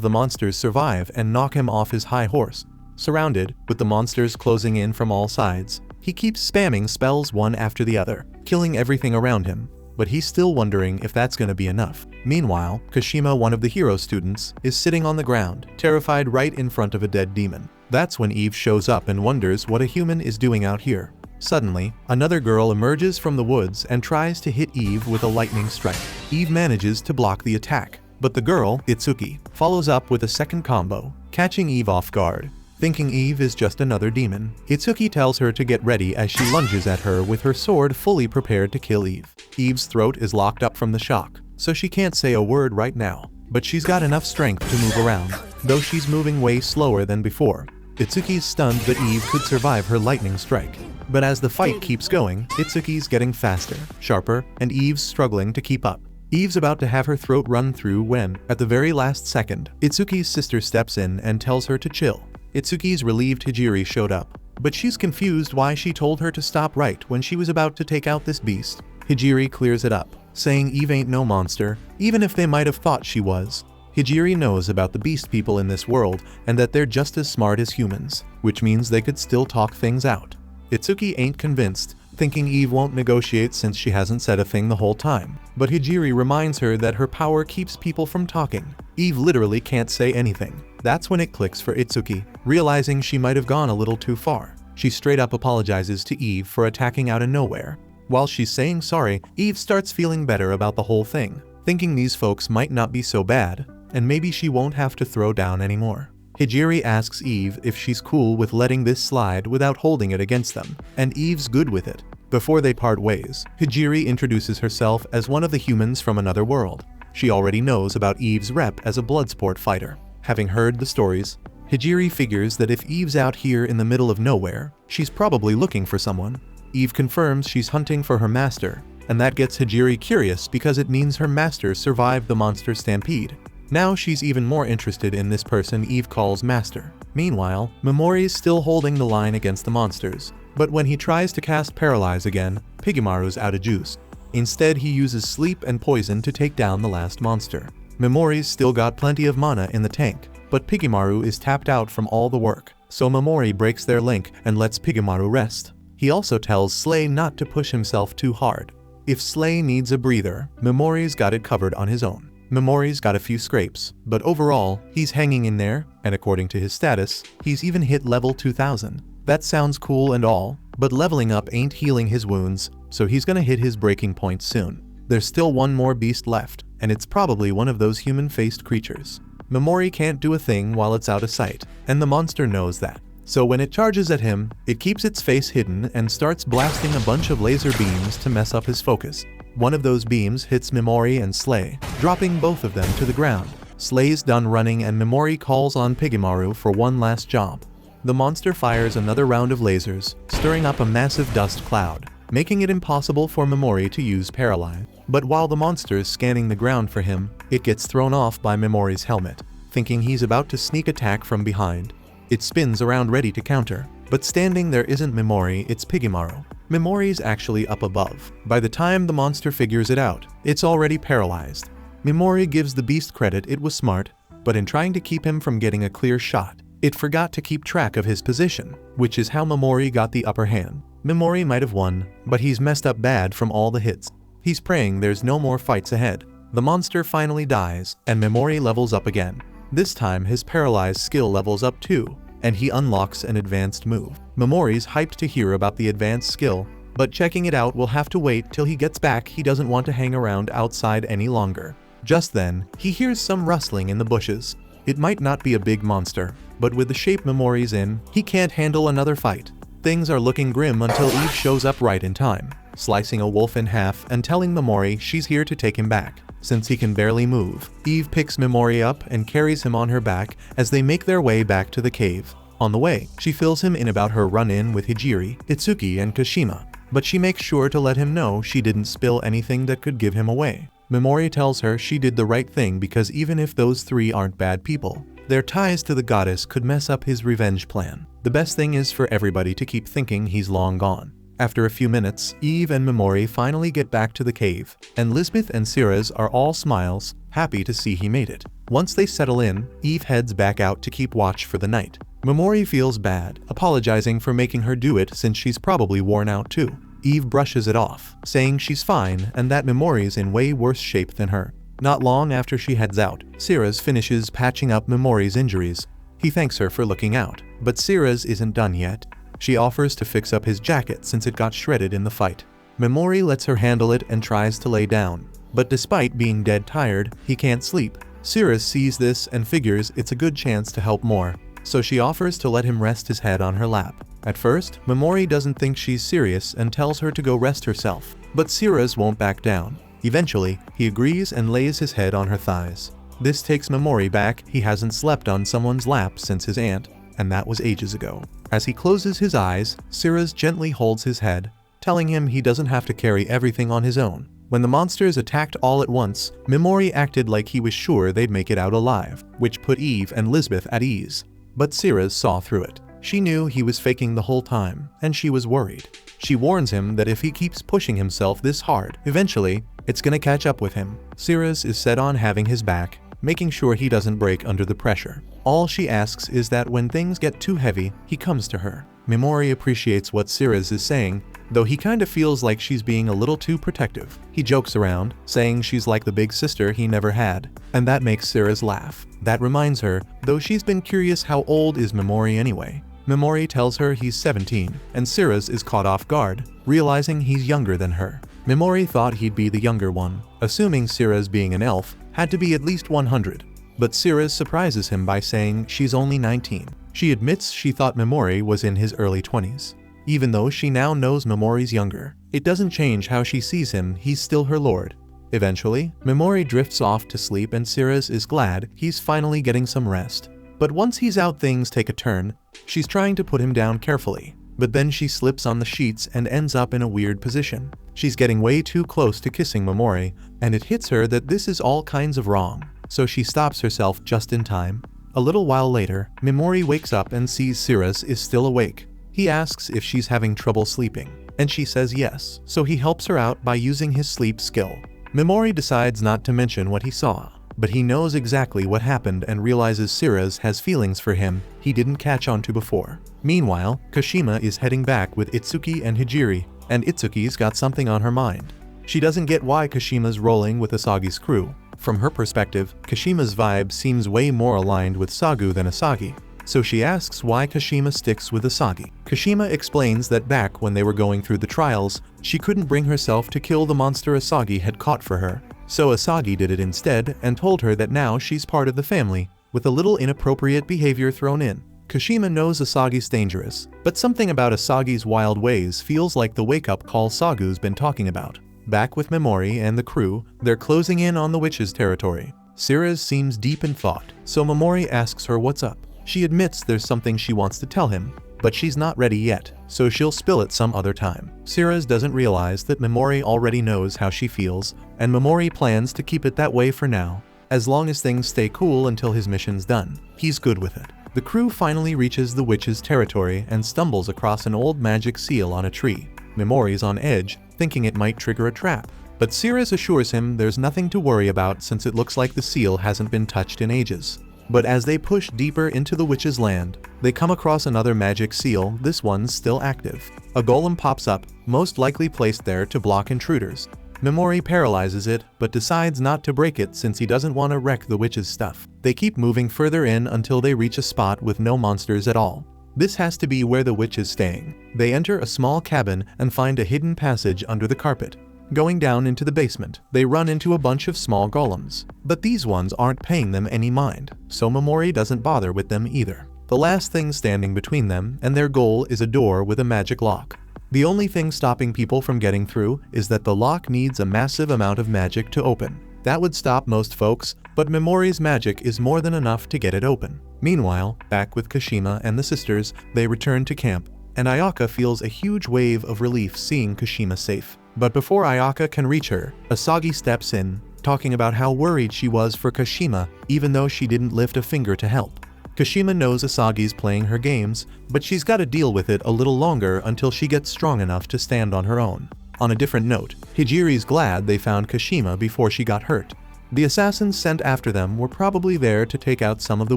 A: the monsters survive and knock him off his high horse. Surrounded, with the monsters closing in from all sides, he keeps spamming spells one after the other, killing everything around him, but he's still wondering if that's gonna be enough. Meanwhile, Kashima, one of the hero students, is sitting on the ground, terrified right in front of a dead demon. That's when Eve shows up and wonders what a human is doing out here. Suddenly, another girl emerges from the woods and tries to hit Eve with a lightning strike. Eve manages to block the attack, but the girl, Itsuki, follows up with a second combo, catching Eve off guard. Thinking Eve is just another demon, Itsuki tells her to get ready as she lunges at her with her sword fully prepared to kill Eve. Eve's throat is locked up from the shock, so she can't say a word right now, but she's got enough strength to move around, though she's moving way slower than before. Itsuki's stunned that Eve could survive her lightning strike. But as the fight keeps going, Itsuki's getting faster, sharper, and Eve's struggling to keep up. Eve's about to have her throat run through when, at the very last second, Itsuki's sister steps in and tells her to chill. Itsuki's relieved Hijiri showed up, but she's confused why she told her to stop right when she was about to take out this beast. Hijiri clears it up, saying Eve ain't no monster, even if they might have thought she was. Hijiri knows about the beast people in this world and that they're just as smart as humans, which means they could still talk things out. Itsuki ain't convinced, thinking Eve won't negotiate since she hasn't said a thing the whole time. But Hijiri reminds her that her power keeps people from talking. Eve literally can't say anything. That's when it clicks for Itsuki, realizing she might have gone a little too far. She straight up apologizes to Eve for attacking out of nowhere. While she's saying sorry, Eve starts feeling better about the whole thing, thinking these folks might not be so bad, and maybe she won't have to throw down anymore. Hijiri asks Eve if she's cool with letting this slide without holding it against them, and Eve's good with it. Before they part ways, Hijiri introduces herself as one of the humans from another world. She already knows about Eve's rep as a bloodsport fighter. Having heard the stories, Hijiri figures that if Eve's out here in the middle of nowhere, she's probably looking for someone. Eve confirms she's hunting for her master, and that gets Hijiri curious because it means her master survived the monster stampede. Now she's even more interested in this person Eve calls master. Meanwhile, Momori's still holding the line against the monsters, but when he tries to cast Paralyze again, Pigemaru's out of juice. Instead, he uses sleep and poison to take down the last monster. Momori's still got plenty of mana in the tank, but Pigemaru is tapped out from all the work, so Momori breaks their link and lets Pigemaru rest. He also tells Slay not to push himself too hard. If Slay needs a breather, Momori's got it covered on his own. Momori's got a few scrapes, but overall, he's hanging in there, and according to his status, he's even hit level 2000. That sounds cool and all, but leveling up ain't healing his wounds, so he's gonna hit his breaking point soon. There's still one more beast left, and it's probably one of those human-faced creatures. Momori can't do a thing while it's out of sight, and the monster knows that. So when it charges at him, it keeps its face hidden and starts blasting a bunch of laser beams to mess up his focus. One of those beams hits Momori and Slay, dropping both of them to the ground. Slay's done running and Momori calls on Pigemaru for one last job. The monster fires another round of lasers, stirring up a massive dust cloud, making it impossible for Momori to use Paralyze. But while the monster's scanning the ground for him, it gets thrown off by Momori's helmet, thinking he's about to sneak attack from behind. It spins around ready to counter, but standing there isn't Momori, it's Pigemaru. Momori's actually up above. By the time the monster figures it out, it's already paralyzed. Momori gives the beast credit it was smart, but in trying to keep him from getting a clear shot, it forgot to keep track of his position, which is how Momori got the upper hand. Momori might have won, but he's messed up bad from all the hits. He's praying there's no more fights ahead. The monster finally dies, and Momori levels up again. This time his paralyzed skill levels up too, and he unlocks an advanced move. Momori's hyped to hear about the advanced skill, but checking it out will have to wait till he gets back. He doesn't want to hang around outside any longer. Just then, he hears some rustling in the bushes. It might not be a big monster, but with the shape Momori's in, he can't handle another fight. Things are looking grim until Eve shows up right in time, slicing a wolf in half and telling Momori she's here to take him back. Since he can barely move, Eve picks Momori up and carries him on her back as they make their way back to the cave. On the way, she fills him in about her run-in with Hijiri, Itsuki, and Kashima, but she makes sure to let him know she didn't spill anything that could give him away. Momori tells her she did the right thing because even if those three aren't bad people, their ties to the goddess could mess up his revenge plan. The best thing is for everybody to keep thinking he's long gone. After a few minutes, Eve and Momori finally get back to the cave, and Lisbeth and Siraz are all smiles, happy to see he made it. Once they settle in, Eve heads back out to keep watch for the night. Momori feels bad, apologizing for making her do it since she's probably worn out too. Eve brushes it off, saying she's fine and that Momori's in way worse shape than her. Not long after she heads out, Siraz finishes patching up Momori's injuries. He thanks her for looking out, but Sirez isn't done yet. She offers to fix up his jacket since it got shredded in the fight. Memori lets her handle it and tries to lay down, but despite being dead tired, he can't sleep. Sirez sees this and figures it's a good chance to help more, so she offers to let him rest his head on her lap. At first, Memori doesn't think she's serious and tells her to go rest herself, but Sirez won't back down. Eventually, he agrees and lays his head on her thighs. This takes Memori back. He hasn't slept on someone's lap since his aunt, and that was ages ago. As he closes his eyes, Sirez gently holds his head, telling him he doesn't have to carry everything on his own. When the monsters attacked all at once, Memori acted like he was sure they'd make it out alive, which put Eve and Lisbeth at ease. But Sirez saw through it. She knew he was faking the whole time, and she was worried. She warns him that if he keeps pushing himself this hard, eventually, it's gonna catch up with him. Sirez is set on having his back, making sure he doesn't break under the pressure. All she asks is that when things get too heavy, he comes to her. Memori appreciates what Sirez is saying, though he kinda feels like she's being a little too protective. He jokes around, saying she's like the big sister he never had, and that makes Sirez laugh. That reminds her, though she's been curious, how old is Memori anyway? Memori tells her he's 17, and Sirez is caught off guard, realizing he's younger than her. Memori thought he'd be the younger one, assuming Sirez, being an elf, had to be at least 100. But Sirez surprises him by saying she's only 19. She admits she thought Memori was in his early 20s. Even though she now knows Memori's younger, it doesn't change how she sees him. He's still her lord. Eventually, Memori drifts off to sleep and Sirez is glad he's finally getting some rest. But once he's out, things take a turn. She's trying to put him down carefully, but then she slips on the sheets and ends up in a weird position. She's getting way too close to kissing Memori, and it hits her that this is all kinds of wrong, so she stops herself just in time. A little while later, Memori wakes up and sees Sirez is still awake. He asks if she's having trouble sleeping, and she says yes, so he helps her out by using his sleep skill. Memori decides not to mention what he saw, but he knows exactly what happened and realizes Sirez has feelings for him he didn't catch on to before. Meanwhile, Kashima is heading back with Itsuki and Hijiri, and Itsuki's got something on her mind. She doesn't get why Kashima's rolling with Asagi's crew. From her perspective, Kashima's vibe seems way more aligned with Sagu than Asagi, so she asks why Kashima sticks with Asagi. Kashima explains that back when they were going through the trials, she couldn't bring herself to kill the monster Asagi had caught for her, so Asagi did it instead and told her that now she's part of the family, with a little inappropriate behavior thrown in. Kashima knows Asagi's dangerous, but something about Asagi's wild ways feels like the wake-up call Sagu's been talking about. Back with Memori and the crew, they're closing in on the witch's territory. Sirez seems deep in thought, so Memori asks her what's up. She admits there's something she wants to tell him, but she's not ready yet, so she'll spill it some other time. Sirez doesn't realize that Memori already knows how she feels, and Memori plans to keep it that way for now. As long as things stay cool until his mission's done, he's good with it. The crew finally reaches the witch's territory and stumbles across an old magic seal on a tree. Memori's on edge, thinking it might trigger a trap, but Sirez assures him there's nothing to worry about since it looks like the seal hasn't been touched in ages. But as they push deeper into the witch's land, they come across another magic seal. This one's still active. A golem pops up, most likely placed there to block intruders. Memori paralyzes it, but decides not to break it since he doesn't want to wreck the witch's stuff. They keep moving further in until they reach a spot with no monsters at all. This has to be where the witch is staying. They enter a small cabin and find a hidden passage under the carpet. Going down into the basement, they run into a bunch of small golems, but these ones aren't paying them any mind, so Memori doesn't bother with them either. The last thing standing between them and their goal is a door with a magic lock. The only thing stopping people from getting through is that the lock needs a massive amount of magic to open. That would stop most folks, but Memori's magic is more than enough to get it open. Meanwhile, back with Kashima and the sisters, they return to camp, and Ayaka feels a huge wave of relief seeing Kashima safe. But before Ayaka can reach her, Asagi steps in, talking about how worried she was for Kashima even though she didn't lift a finger to help. Kashima knows Asagi's playing her games, but she's got to deal with it a little longer until she gets strong enough to stand on her own. On a different note, Hijiri's glad they found Kashima before she got hurt. The assassins sent after them were probably there to take out some of the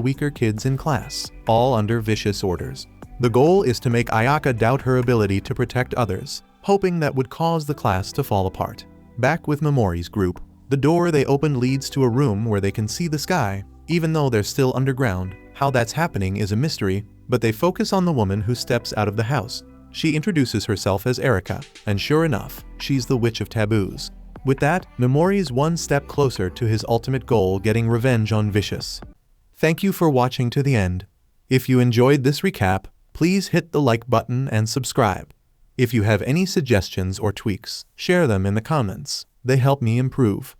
A: weaker kids in class, all under vicious orders. The goal is to make Ayaka doubt her ability to protect others, hoping that would cause the class to fall apart. Back with Memori's group, the door they open leads to a room where they can see the sky, even though they're still underground. How that's happening is a mystery, but they focus on the woman who steps out of the house. She introduces herself as Erica, and sure enough, she's the Witch of Taboos. With that, Memori's one step closer to his ultimate goal, getting revenge on Vicious. Thank you for watching to the end. If you enjoyed this recap, please hit the like button and subscribe. If you have any suggestions or tweaks, share them in the comments. They help me improve.